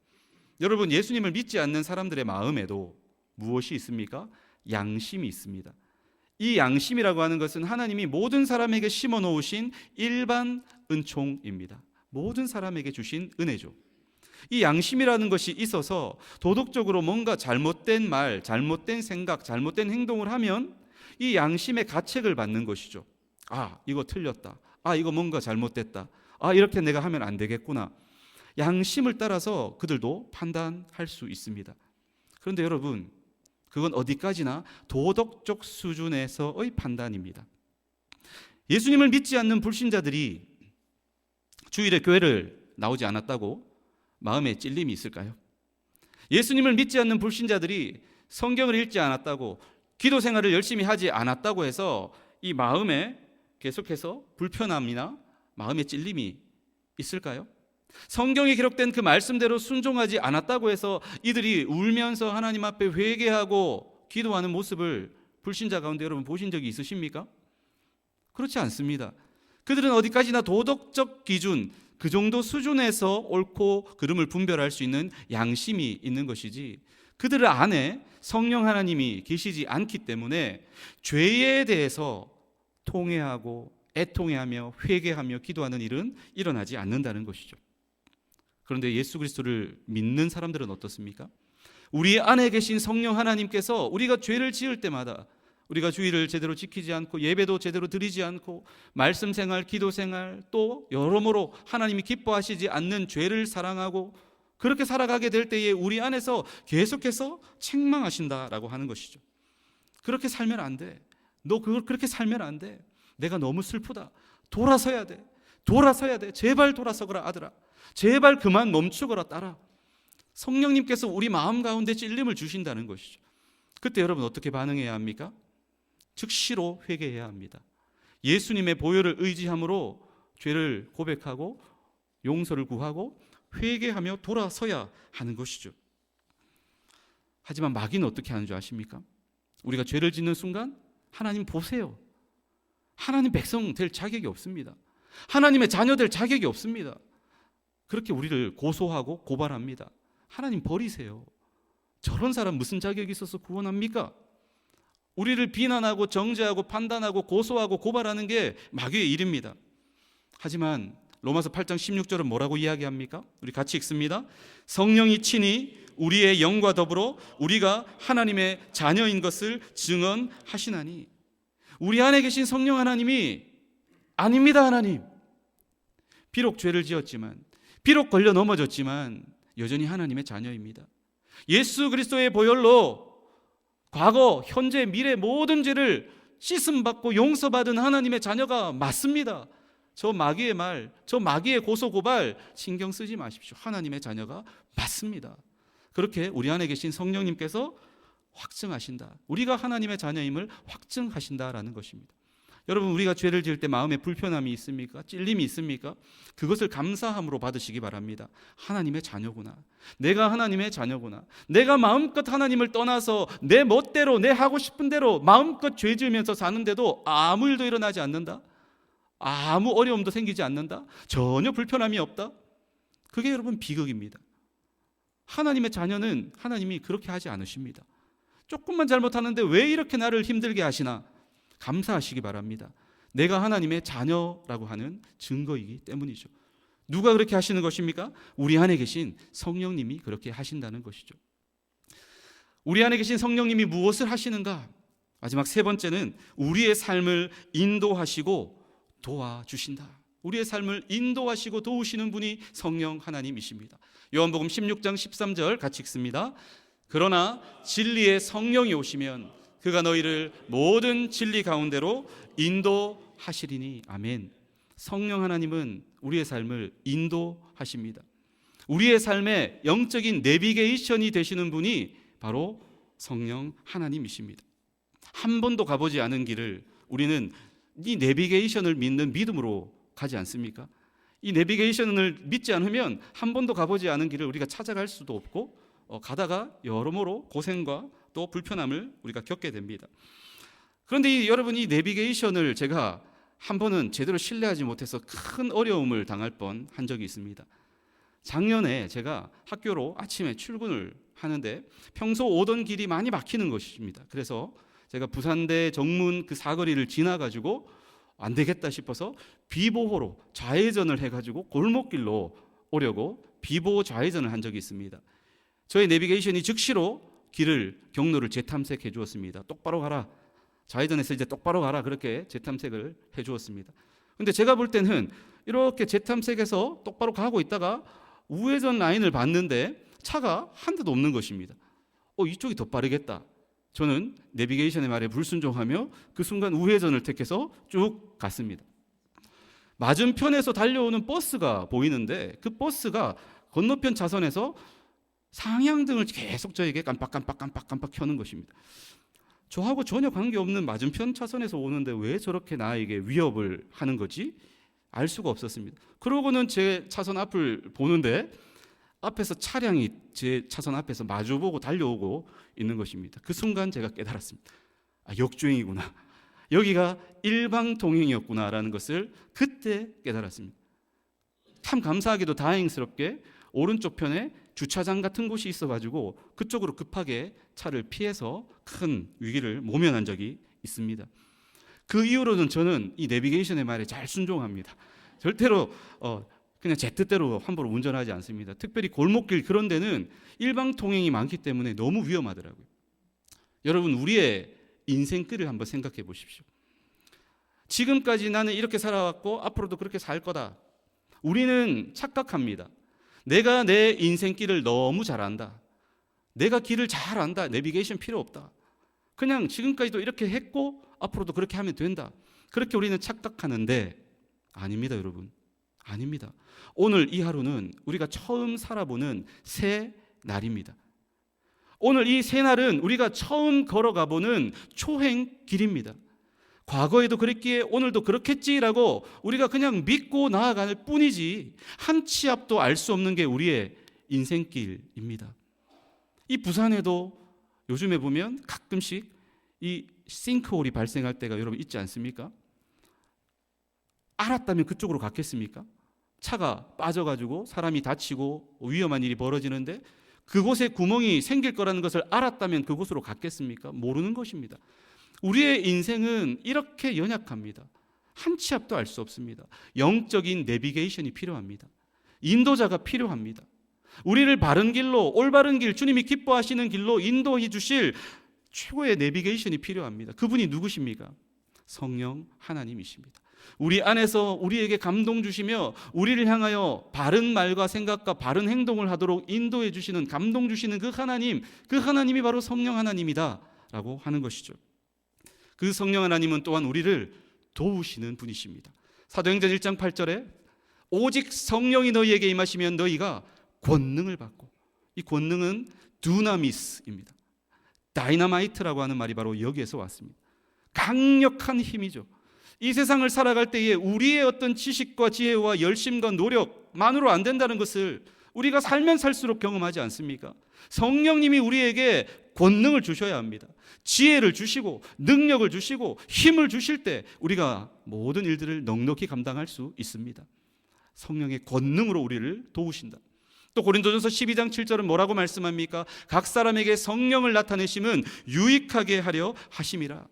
여러분, 예수님을 믿지 않는 사람들의 마음에도 무엇이 있습니까? 양심이 있습니다. 이 양심이라고 하는 것은 하나님이 모든 사람에게 심어 놓으신 일반 은총입니다. 모든 사람에게 주신 은혜죠. 이 양심이라는 것이 있어서 도덕적으로 뭔가 잘못된 말, 잘못된 생각, 잘못된 행동을 하면 이 양심의 가책을 받는 것이죠. 이거 틀렸다. 이거 뭔가 잘못됐다. 이렇게 내가 하면 안 되겠구나. 양심을 따라서 그들도 판단할 수 있습니다. 그런데 여러분, 그건 어디까지나 도덕적 수준에서의 판단입니다. 예수님을 믿지 않는 불신자들이 주일에 교회를 나오지 않았다고 마음에 찔림이 있을까요? 예수님을 믿지 않는 불신자들이 성경을 읽지 않았다고, 기도 생활을 열심히 하지 않았다고 해서 이 마음에 계속해서 불편함이나 마음의 찔림이 있을까요? 성경에 기록된 그 말씀대로 순종하지 않았다고 해서 이들이 울면서 하나님 앞에 회개하고 기도하는 모습을 불신자 가운데 여러분 보신 적이 있으십니까? 그렇지 않습니다. 그들은 어디까지나 도덕적 기준, 그 정도 수준에서 옳고 그름을 분별할 수 있는 양심이 있는 것이지, 그들 안에 성령 하나님이 계시지 않기 때문에 죄에 대해서 통회하고 애통해하며 회개하며 기도하는 일은 일어나지 않는다는 것이죠. 그런데 예수 그리스도를 믿는 사람들은 어떻습니까? 우리 안에 계신 성령 하나님께서 우리가 죄를 지을 때마다, 우리가 주일을 제대로 지키지 않고 예배도 제대로 드리지 않고 말씀 생활, 기도 생활, 또 여러모로 하나님이 기뻐하시지 않는 죄를 사랑하고 그렇게 살아가게 될 때에 우리 안에서 계속해서 책망하신다라고 하는 것이죠. 그렇게 살면 안 돼. 너 그렇게 살면 안 돼. 내가 너무 슬프다. 돌아서야 돼. 돌아서야 돼. 제발 돌아서거라 아들아. 제발 그만 멈추거라 딸아. 성령님께서 우리 마음 가운데 찔림을 주신다는 것이죠. 그때 여러분 어떻게 반응해야 합니까? 즉시로 회개해야 합니다. 예수님의 보혈을 의지함으로 죄를 고백하고 용서를 구하고 회개하며 돌아서야 하는 것이죠. 하지만 마귀는 어떻게 하는 줄 아십니까? 우리가 죄를 짓는 순간 하나님 보세요. 하나님 백성 될 자격이 없습니다. 하나님의 자녀 될 자격이 없습니다. 그렇게 우리를 고소하고 고발합니다. 하나님 버리세요. 저런 사람 무슨 자격이 있어서 구원합니까? 우리를 비난하고 정죄하고 판단하고 고소하고 고발하는 게 마귀의 일입니다. 하지만 로마서 8장 16절은 뭐라고 이야기합니까? 우리 같이 읽습니다. 성령이 친히 우리의 영과 더불어 우리가 하나님의 자녀인 것을 증언하시나니. 우리 안에 계신 성령 하나님이 아닙니다. 하나님, 비록 죄를 지었지만, 비록 걸려 넘어졌지만 여전히 하나님의 자녀입니다. 예수 그리스도의 보혈로 과거, 현재, 미래 모든 죄를 씻음받고 용서받은 하나님의 자녀가 맞습니다. 저 마귀의 말, 저 마귀의 고소고발 신경 쓰지 마십시오. 하나님의 자녀가 맞습니다. 그렇게 우리 안에 계신 성령님께서 확증하신다. 우리가 하나님의 자녀임을 확증하신다라는 것입니다. 여러분, 우리가 죄를 지을 때 마음에 불편함이 있습니까? 찔림이 있습니까? 그것을 감사함으로 받으시기 바랍니다. 하나님의 자녀구나. 내가 하나님의 자녀구나. 내가 마음껏 하나님을 떠나서 내 멋대로, 내 하고 싶은 대로 마음껏 죄 지으면서 사는데도 아무 일도 일어나지 않는다? 아무 어려움도 생기지 않는다? 전혀 불편함이 없다? 그게 여러분 비극입니다. 하나님의 자녀는 하나님이 그렇게 하지 않으십니다. 조금만 잘못하는데 왜 이렇게 나를 힘들게 하시나? 감사하시기 바랍니다. 내가 하나님의 자녀라고 하는 증거이기 때문이죠. 누가 그렇게 하시는 것입니까? 우리 안에 계신 성령님이 그렇게 하신다는 것이죠. 우리 안에 계신 성령님이 무엇을 하시는가? 마지막 세 번째는 우리의 삶을 인도하시고 도와주신다. 우리의 삶을 인도하시고 도우시는 분이 성령 하나님이십니다. 요한복음 16장 13절 같이 읽습니다. 그러나 진리의 성령이 오시면 그가 너희를 모든 진리 가운데로 인도하시리니. 아멘. 성령 하나님은 우리의 삶을 인도하십니다. 우리의 삶의 영적인 내비게이션이 되시는 분이 바로 성령 하나님이십니다. 한 번도 가보지 않은 길을 우리는 이 내비게이션을 믿는 믿음으로 가지 않습니까? 이 내비게이션을 믿지 않으면 한 번도 가보지 않은 길을 우리가 찾아갈 수도 없고 가다가 여러모로 고생과 또 불편함을 우리가 겪게 됩니다. 그런데 여러분, 이 내비게이션을 제가 한 번은 제대로 신뢰하지 못해서 큰 어려움을 당할 뻔한 적이 있습니다. 작년에 제가 학교로 아침에 출근을 하는데 평소 오던 길이 많이 막히는 것입니다. 그래서 제가 부산대 정문 그 사거리를 지나가지고 안 되겠다 싶어서 비보호로 좌회전을 해가지고 골목길로 오려고 비보호 좌회전을 한 적이 있습니다. 저의 내비게이션이 즉시로 경로를 재탐색해 주었습니다. 똑바로 가라. 좌회전해서 이제 똑바로 가라. 그렇게 재탐색을 해 주었습니다. 근데 제가 볼 때는 이렇게 재탐색해서 똑바로 가고 있다가 우회전 라인을 봤는데 차가 한 대도 없는 것입니다. 이쪽이 더 빠르겠다. 저는 내비게이션의 말에 불순종하며 그 순간 우회전을 택해서 쭉 갔습니다. 맞은편에서 달려오는 버스가 보이는데 그 버스가 건너편 차선에서 상향등을 계속 저에게 깜빡깜빡 켜는 것입니다. 저하고 전혀 관계없는 맞은편 차선에서 오는데 왜 저렇게 나에게 위협을 하는 거지? 알 수가 없었습니다. 그러고는 제 차선 앞을 보는데 앞에서 차량이 제 차선 앞에서 마주보고 달려오고 있는 것입니다. 그 순간 제가 깨달았습니다. 역주행이구나. 여기가 일방통행이었구나라는 것을 그때 깨달았습니다. 참 감사하게도 다행스럽게 오른쪽 편에 주차장 같은 곳이 있어가지고 그쪽으로 급하게 차를 피해서 큰 위기를 모면한 적이 있습니다. 그 이후로는 저는 이 내비게이션의 말에 잘 순종합니다. 절대로 그냥 제 뜻대로 함부로 운전하지 않습니다. 특별히 골목길 그런 데는 일방통행이 많기 때문에 너무 위험하더라고요. 여러분, 우리의 인생길을 한번 생각해 보십시오. 지금까지 나는 이렇게 살아왔고 앞으로도 그렇게 살 거다. 우리는 착각합니다. 내가 내 인생길을 너무 잘 안다. 내가 길을 잘 안다. 내비게이션 필요 없다. 그냥 지금까지도 이렇게 했고 앞으로도 그렇게 하면 된다. 그렇게 우리는 착각하는데 아닙니다, 여러분. 아닙니다. 오늘 이 하루는 우리가 처음 살아보는 새 날입니다. 오늘 이 새 날은 우리가 처음 걸어가보는 초행길입니다. 과거에도 그랬기에 오늘도 그렇겠지라고 우리가 그냥 믿고 나아갈 뿐이지 한 치 앞도 알 수 없는 게 우리의 인생길입니다. 이 부산에도 요즘에 보면 가끔씩 이 싱크홀이 발생할 때가 여러분 있지 않습니까? 알았다면 그쪽으로 갔겠습니까? 차가 빠져가지고 사람이 다치고 위험한 일이 벌어지는데 그곳에 구멍이 생길 거라는 것을 알았다면 그곳으로 갔겠습니까? 모르는 것입니다. 우리의 인생은 이렇게 연약합니다. 한 치 앞도 알 수 없습니다. 영적인 내비게이션이 필요합니다. 인도자가 필요합니다. 우리를 바른 길로, 올바른 길, 주님이 기뻐하시는 길로 인도해 주실 최고의 내비게이션이 필요합니다. 그분이 누구십니까? 성령 하나님이십니다. 우리 안에서 우리에게 감동 주시며 우리를 향하여 바른 말과 생각과 바른 행동을 하도록 인도해 주시는, 감동 주시는 그 하나님이 바로 성령 하나님이다 라고 하는 것이죠. 그 성령 하나님은 또한 우리를 도우시는 분이십니다. 사도행전 1장 8절에 오직 성령이 너희에게 임하시면 너희가 권능을 받고, 이 권능은 두나미스입니다. 다이너마이트라고 하는 말이 바로 여기에서 왔습니다. 강력한 힘이죠. 이 세상을 살아갈 때에 우리의 어떤 지식과 지혜와 열심과 노력만으로 안 된다는 것을 우리가 살면 살수록 경험하지 않습니까? 성령님이 우리에게 권능을 주셔야 합니다. 지혜를 주시고 능력을 주시고 힘을 주실 때 우리가 모든 일들을 넉넉히 감당할 수 있습니다. 성령의 권능으로 우리를 도우신다. 또 고린도전서 12장 7절은 뭐라고 말씀합니까? 각 사람에게 성령을 나타내심은 유익하게 하려 하심이라.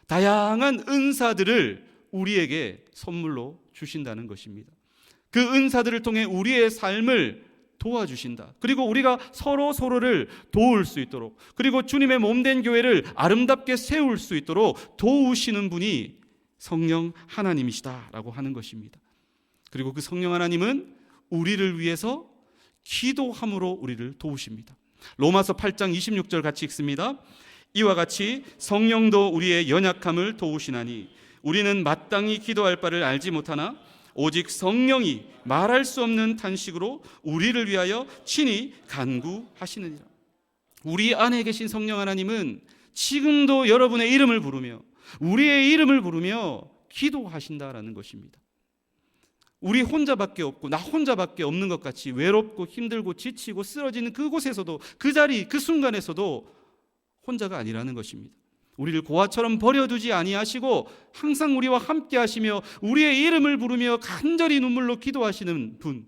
다양한 은사들을 우리에게 선물로 주신다는 것입니다. 그 은사들을 통해 우리의 삶을 도와주신다. 그리고 우리가 서로를 도울 수 있도록, 그리고 주님의 몸된 교회를 아름답게 세울 수 있도록 도우시는 분이 성령 하나님이시다라고 하는 것입니다. 그리고 그 성령 하나님은 우리를 위해서 기도함으로 우리를 도우십니다. 로마서 8장 26절 같이 읽습니다. 이와 같이 성령도 우리의 연약함을 도우시나니 우리는 마땅히 기도할 바를 알지 못하나 오직 성령이 말할 수 없는 탄식으로 우리를 위하여 친히 간구하시느니라. 우리 안에 계신 성령 하나님은 지금도 여러분의 이름을 부르며 우리의 이름을 부르며 기도하신다라는 것입니다. 우리 혼자밖에 없고 나 혼자밖에 없는 것 같이 외롭고 힘들고 지치고 쓰러지는 그곳에서도, 그 자리 그 순간에서도 혼자가 아니라는 것입니다. 우리를 고아처럼 버려두지 아니하시고 항상 우리와 함께 하시며 우리의 이름을 부르며 간절히 눈물로 기도하시는 분,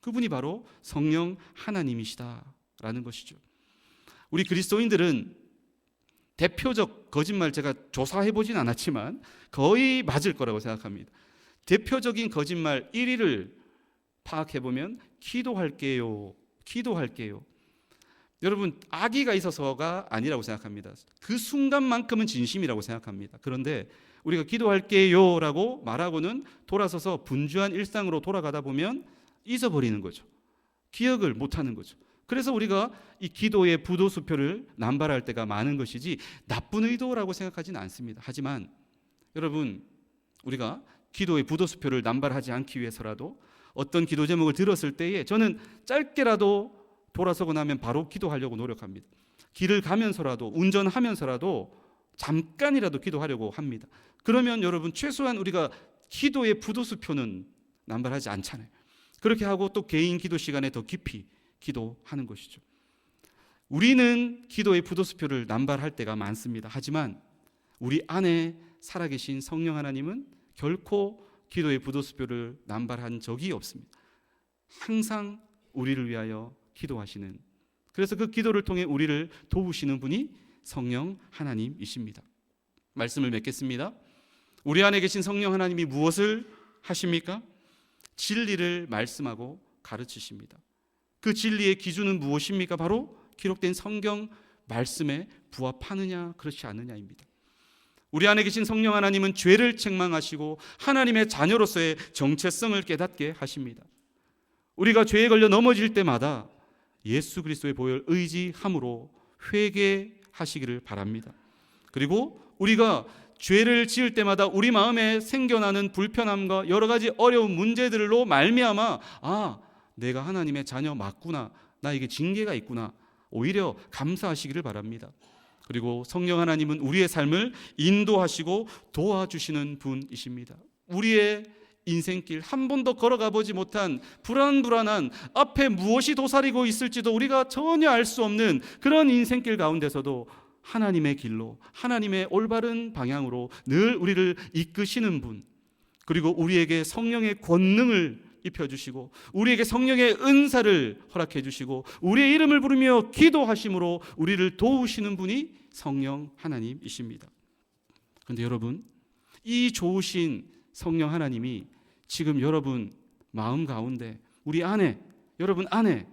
그분이 바로 성령 하나님이시다라는 것이죠. 우리 그리스도인들은 대표적 거짓말, 제가 조사해보진 않았지만 거의 맞을 거라고 생각합니다. 대표적인 거짓말 1위를 파악해보면 기도할게요. 여러분, 악의가 있어서가 아니라고 생각합니다. 그 순간만큼은 진심이라고 생각합니다. 그런데 우리가 기도할게요 라고 말하고는 돌아서서 분주한 일상으로 돌아가다 보면 잊어버리는 거죠. 기억을 못하는 거죠. 그래서 우리가 이 기도의 부도수표를 남발할 때가 많은 것이지 나쁜 의도라고 생각하지는 않습니다. 하지만 여러분, 우리가 기도의 부도수표를 남발하지 않기 위해서라도 어떤 기도 제목을 들었을 때에 저는 짧게라도 돌아서고 나면 바로 기도하려고 노력합니다. 길을 가면서라도, 운전하면서라도 잠깐이라도 기도하려고 합니다. 그러면 여러분, 최소한 우리가 기도의 부도수표는 남발하지 않잖아요. 그렇게 하고 또 개인 기도 시간에 더 깊이 기도하는 것이죠. 우리는 기도의 부도수표를 남발할 때가 많습니다. 하지만 우리 안에 살아계신 성령 하나님은 결코 기도의 부도수표를 남발한 적이 없습니다. 항상 우리를 위하여 기도하시는, 그래서 그 기도를 통해 우리를 도우시는 분이 성령 하나님이십니다. 말씀을 맺겠습니다. 우리 안에 계신 성령 하나님이 무엇을 하십니까? 진리를 말씀하고 가르치십니다. 그 진리의 기준은 무엇입니까? 바로 기록된 성경 말씀에 부합하느냐 그렇지 않느냐입니다. 우리 안에 계신 성령 하나님은 죄를 책망하시고 하나님의 자녀로서의 정체성을 깨닫게 하십니다. 우리가 죄에 걸려 넘어질 때마다 예수 그리스도의 보혈 의지함으로 회개하시기를 바랍니다. 그리고 우리가 죄를 지을 때마다 우리 마음에 생겨나는 불편함과 여러 가지 어려운 문제들로 말미암아 내가 하나님의 자녀 맞구나, 나에게 징계가 있구나, 오히려 감사하시기를 바랍니다. 그리고 성령 하나님은 우리의 삶을 인도하시고 도와주시는 분이십니다. 우리의 인생길 한 번도 걸어가 보지 못한 불안한 앞에 무엇이 도사리고 있을지도 우리가 전혀 알 수 없는 그런 인생길 가운데서도 하나님의 길로, 하나님의 올바른 방향으로 늘 우리를 이끄시는 분, 그리고 우리에게 성령의 권능을 입혀주시고 우리에게 성령의 은사를 허락해 주시고 우리의 이름을 부르며 기도하심으로 우리를 도우시는 분이 성령 하나님이십니다. 그런데 여러분, 이 좋으신 성령 하나님이 지금 여러분 마음 가운데, 우리 안에, 여러분 안에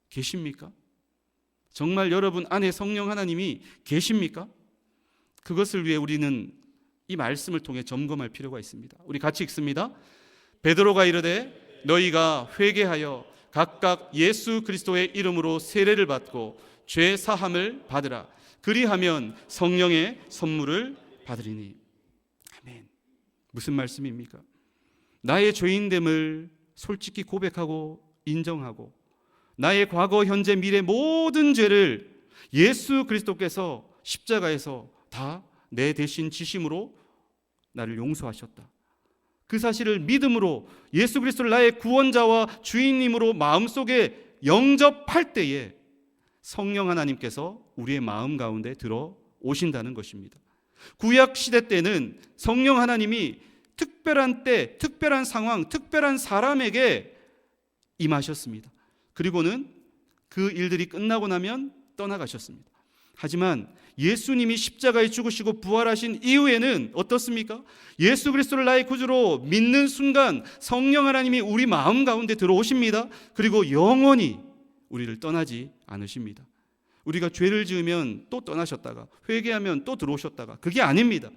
계십니까? 정말 여러분 안에 성령 하나님이 계십니까? 그것을 위해 우리는 이 말씀을 통해 점검할 필요가 있습니다. 우리 같이 읽습니다. 베드로가 이르되 너희가 회개하여 각각 예수 그리스도의 이름으로 세례를 받고 죄 사함을 받으라. 그리하면 성령의 선물을 받으리니. 아멘. 무슨 말씀입니까? 나의 죄인됨을 솔직히 고백하고 인정하고 나의 과거, 현재, 미래 모든 죄를 예수 그리스도께서 십자가에서 다 내 대신 지심으로 나를 용서하셨다. 그 사실을 믿음으로 예수 그리스도를 나의 구원자와 주인님으로 마음속에 영접할 때에 성령 하나님께서 우리의 마음 가운데 들어오신다는 것입니다. 구약 시대 때는 성령 하나님이 특별한 때, 특별한 상황, 특별한 사람에게 임하셨습니다. 그리고는 그 일들이 끝나고 나면 떠나가셨습니다. 하지만 예수님이 십자가에 죽으시고 부활하신 이후에는 어떻습니까? 예수 그리스도를 나의 구주로 믿는 순간 성령 하나님이 우리 마음 가운데 들어오십니다. 그리고 영원히 우리를 떠나지 않으십니다. 우리가 죄를 지으면 또 떠나셨다가 회개하면 또 들어오셨다가, 그게 아닙니다.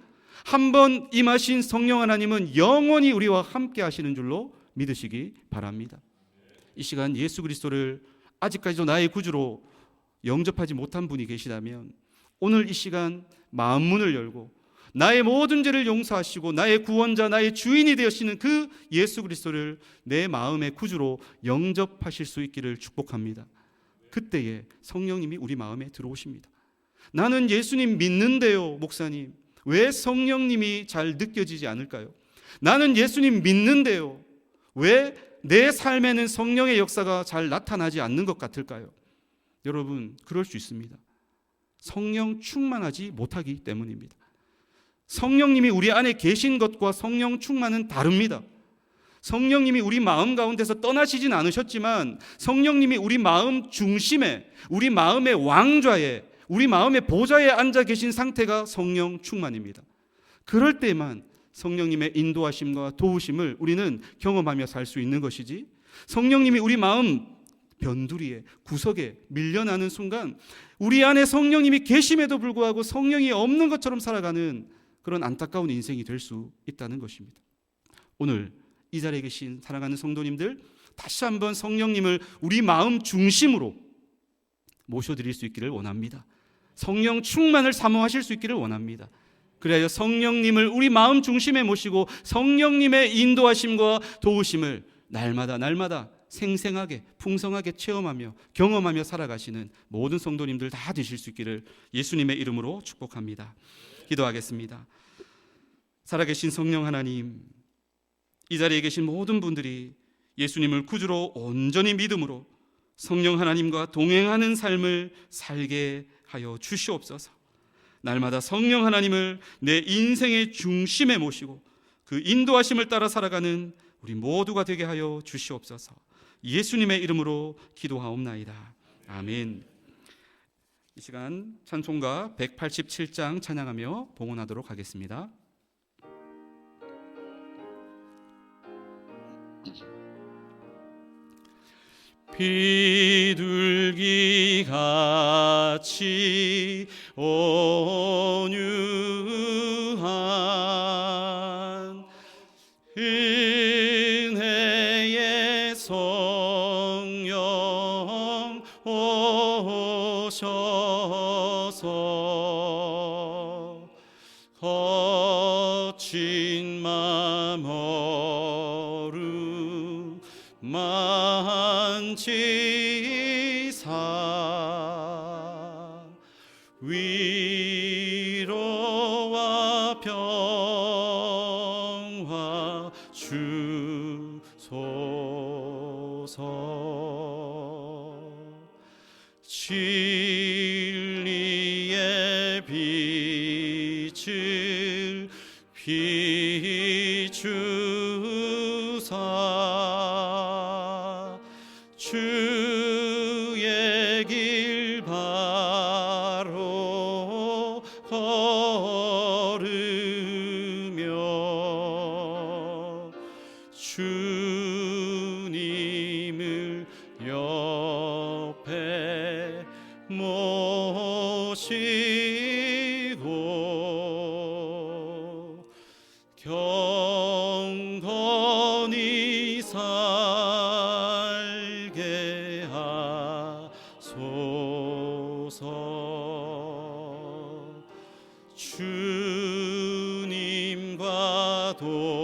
한번 임하신 성령 하나님은 영원히 우리와 함께 하시는 줄로 믿으시기 바랍니다. 이 시간 예수 그리스도를 아직까지도 나의 구주로 영접하지 못한 분이 계시다면 오늘 이 시간 마음 문을 열고 나의 모든 죄를 용서하시고 나의 구원자, 나의 주인이 되시는 그 예수 그리스도를 내 마음의 구주로 영접하실 수 있기를 축복합니다. 그때에 성령님이 우리 마음에 들어오십니다. 나는 예수님 믿는데요, 목사님. 왜 성령님이 잘 느껴지지 않을까요? 나는 예수님 믿는데요. 왜 내 삶에는 성령의 역사가 잘 나타나지 않는 것 같을까요? 여러분, 그럴 수 있습니다. 성령 충만하지 못하기 때문입니다. 성령님이 우리 안에 계신 것과 성령 충만은 다릅니다. 성령님이 우리 마음 가운데서 떠나시진 않으셨지만 성령님이 우리 마음 중심에, 우리 마음의 왕좌에, 우리 마음의 보좌에 앉아 계신 상태가 성령 충만입니다. 그럴 때만 성령님의 인도하심과 도우심을 우리는 경험하며 살 수 있는 것이지, 성령님이 우리 마음 변두리에, 구석에 밀려나는 순간 우리 안에 성령님이 계심에도 불구하고 성령이 없는 것처럼 살아가는 그런 안타까운 인생이 될 수 있다는 것입니다. 오늘 이 자리에 계신 사랑하는 성도님들, 다시 한번 성령님을 우리 마음 중심으로 모셔드릴 수 있기를 원합니다. 성령 충만을 사모하실 수 있기를 원합니다. 그래야 성령님을 우리 마음 중심에 모시고 성령님의 인도하심과 도우심을 날마다 생생하게, 풍성하게 체험하며 경험하며 살아가시는 모든 성도님들 다 되실 수 있기를 예수님의 이름으로 축복합니다. 기도하겠습니다. 살아계신 성령 하나님, 이 자리에 계신 모든 분들이 예수님을 구주로 온전히 믿음으로 성령 하나님과 동행하는 삶을 살게 하여 주시옵소서. 날마다 성령 하나님을 내 인생의 중심에 모시고 그 인도하심을 따라 살아가는 우리 모두가 되게 하여 주시옵소서. 예수님의 이름으로 기도하옵나이다. 아멘. 이 시간 찬송가 187장 찬양하며 봉헌하도록 하겠습니다. 비둘기 같이 온유한 은혜의 성령 오셔서 거친 맘 만지사 위로와 평화 주소서. 진리의 빛을 비추사 주의 길 바로 걸으며 주시고 경건히 살게 하소서. 주님과 동행하면서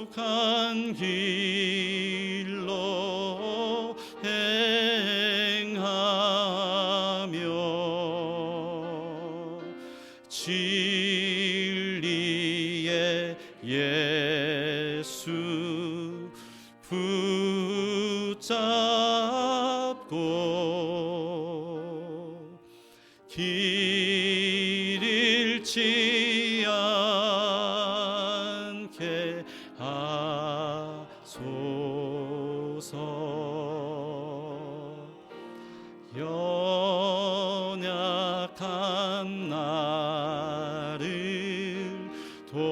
거룩한 길로 행하며 진리의 예수 붙잡고 길 잃지 않게 하소서. 연약한 나를 도우사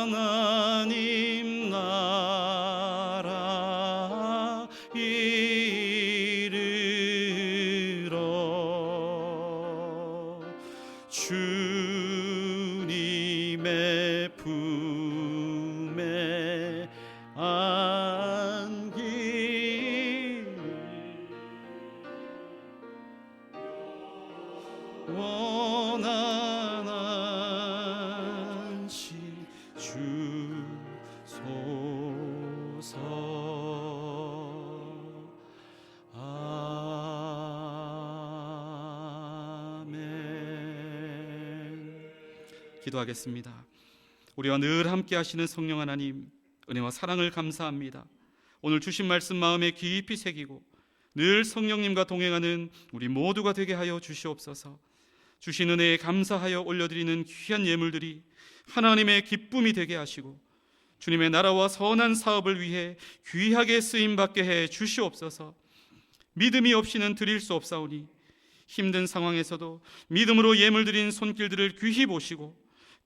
하나님 나라 이르러 주님의 품에 안기 원한 안식 주소서. 아멘. 기도하겠습니다. 우리와 늘 함께 하시는 성령 하나님, 은혜와 사랑을 감사합니다. 오늘 주신 말씀 마음에 깊이 새기고 늘 성령님과 동행하는 우리 모두가 되게 하여 주시옵소서. 주신 은혜에 감사하여 올려드리는 귀한 예물들이 하나님의 기쁨이 되게 하시고 주님의 나라와 선한 사업을 위해 귀하게 쓰임받게 해 주시옵소서. 믿음이 없이는 드릴 수 없사오니 힘든 상황에서도 믿음으로 예물 드린 손길들을 귀히 보시고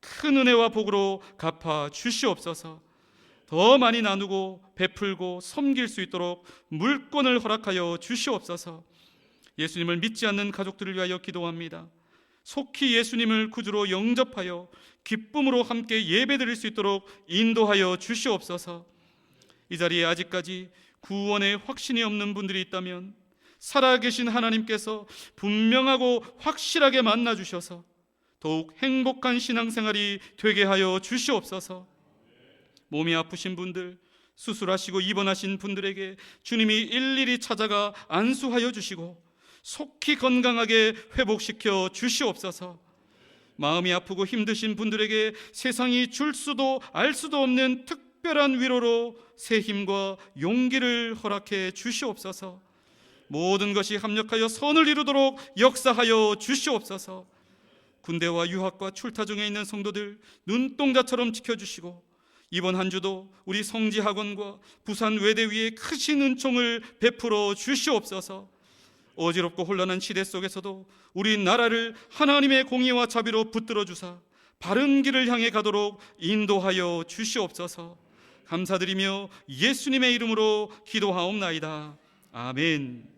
큰 은혜와 복으로 갚아 주시옵소서. 더 많이 나누고 베풀고 섬길 수 있도록 물권을 허락하여 주시옵소서. 예수님을 믿지 않는 가족들을 위하여 기도합니다. 속히 예수님을 구주로 영접하여 기쁨으로 함께 예배드릴 수 있도록 인도하여 주시옵소서. 이 자리에 아직까지 구원의 확신이 없는 분들이 있다면 살아계신 하나님께서 분명하고 확실하게 만나주셔서 더욱 행복한 신앙생활이 되게 하여 주시옵소서. 몸이 아프신 분들, 수술하시고 입원하신 분들에게 주님이 일일이 찾아가 안수하여 주시고 속히 건강하게 회복시켜 주시옵소서. 마음이 아프고 힘드신 분들에게 세상이 줄 수도 알 수도 없는 특별한 위로로 새 힘과 용기를 허락해 주시옵소서. 모든 것이 합력하여 선을 이루도록 역사하여 주시옵소서. 군대와 유학과 출타 중에 있는 성도들 눈동자처럼 지켜주시고 이번 한 주도 우리 성지학원과 부산 외대 위에 크신 은총을 베풀어 주시옵소서. 어지럽고 혼란한 시대 속에서도 우리 나라를 하나님의 공의와 자비로 붙들어 주사 바른 길을 향해 가도록 인도하여 주시옵소서. 감사드리며 예수님의 이름으로 기도하옵나이다. 아멘.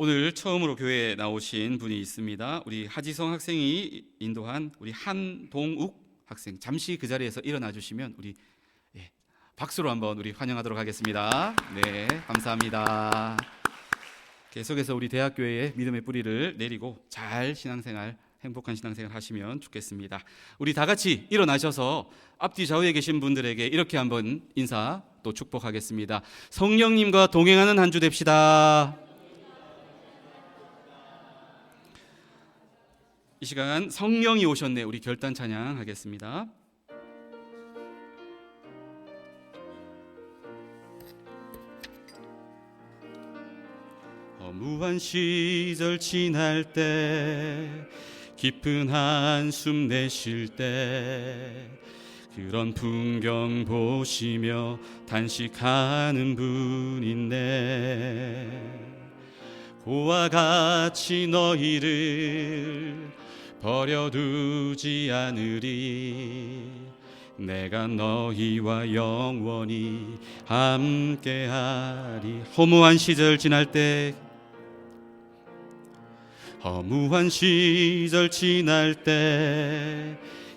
오늘 처음으로 교회에 나오신 분이 있습니다. 우리 하지성 학생이 인도한 우리 한동욱 학생, 잠시 그 자리에서 일어나 주시면 우리 박수로 한번 우리 환영하도록 하겠습니다. 네, 감사합니다. 계속해서 우리 대학교회의 믿음의 뿌리를 내리고 잘 신앙생활, 행복한 신앙생활 하시면 좋겠습니다. 우리 다 같이 일어나셔서 앞뒤 좌우에 계신 분들에게 이렇게 한번 인사 또 축복하겠습니다. 성령님과 동행하는 한 주 됩시다. 이 시간 성령이 오셨네, 우리 결단 찬양하겠습니다. 허무한 시절 지날 때 깊은 한숨 내쉴 때 그런 풍경 보시며 단식하는 분인데 고와 같이 너희를 버려두지 않으리 내가 너희와 영원히 함께하리. 허무한 시절 지날 때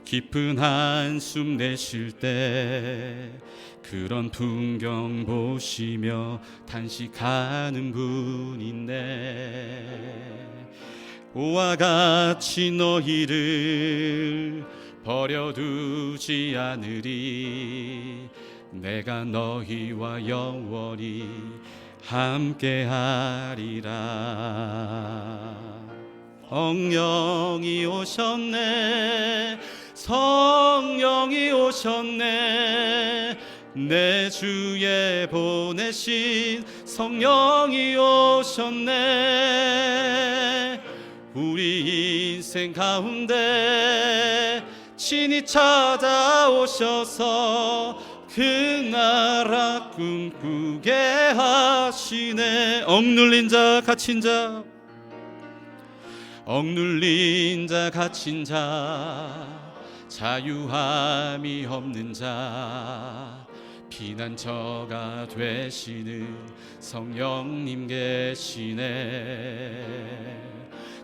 깊은 한숨 내쉴 때 그런 풍경 보시며 단식하는 분인데 고와 같이 너희를 버려두지 않으리 내가 너희와 영원히 함께하리라. 성령이 오셨네 성령이 오셨네 내 주에 보내신 성령이 오셨네 우리 인생 가운데 친히 찾아오셔서 그 나라 꿈꾸게 하시네. 억눌린 자 갇힌 자 갇힌 자 자유함이 없는 자 피난처가 되시는 성령님 계시네.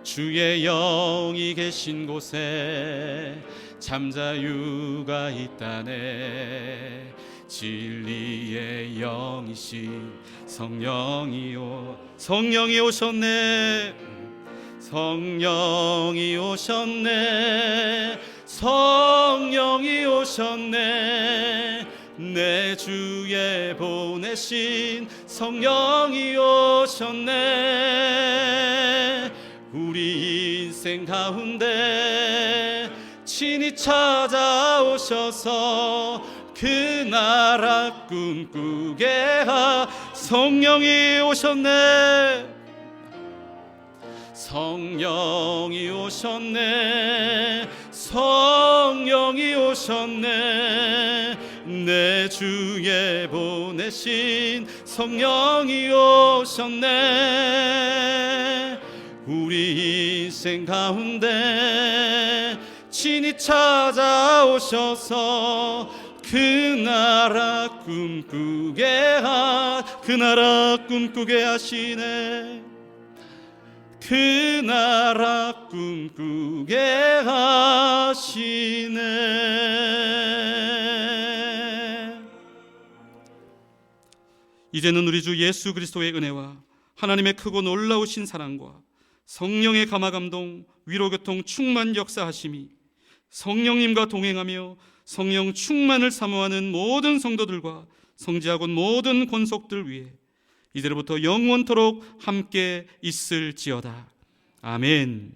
주의 영이 계신 곳에 잠자유가 있다네. 진리의 영이신 성령이 오셨네. 성령이 오셨네. 성령이 오셨네. 내 주에 보내신 성령이 오셨네. 우리 인생 가운데 친히 찾아오셔서 그 나라 꿈꾸게 성령이 오셨네. 성령이 오셨네. 성령이 오셨네. 내 주에 보내신 성령이 오셨네. 우리 인생 가운데 친히 찾아오셔서 그 나라 꿈꾸게 하시네. 그 나라 꿈꾸게 하시네. 이제는 우리 주 예수 그리스도의 은혜와 하나님의 크고 놀라우신 사랑과 성령의 감화감동 위로교통 충만 역사하심이 성령님과 동행하며 성령 충만을 사모하는 모든 성도들과 성지학원 모든 권속들 위해 이제로부터 영원토록 함께 있을지어다. 아멘.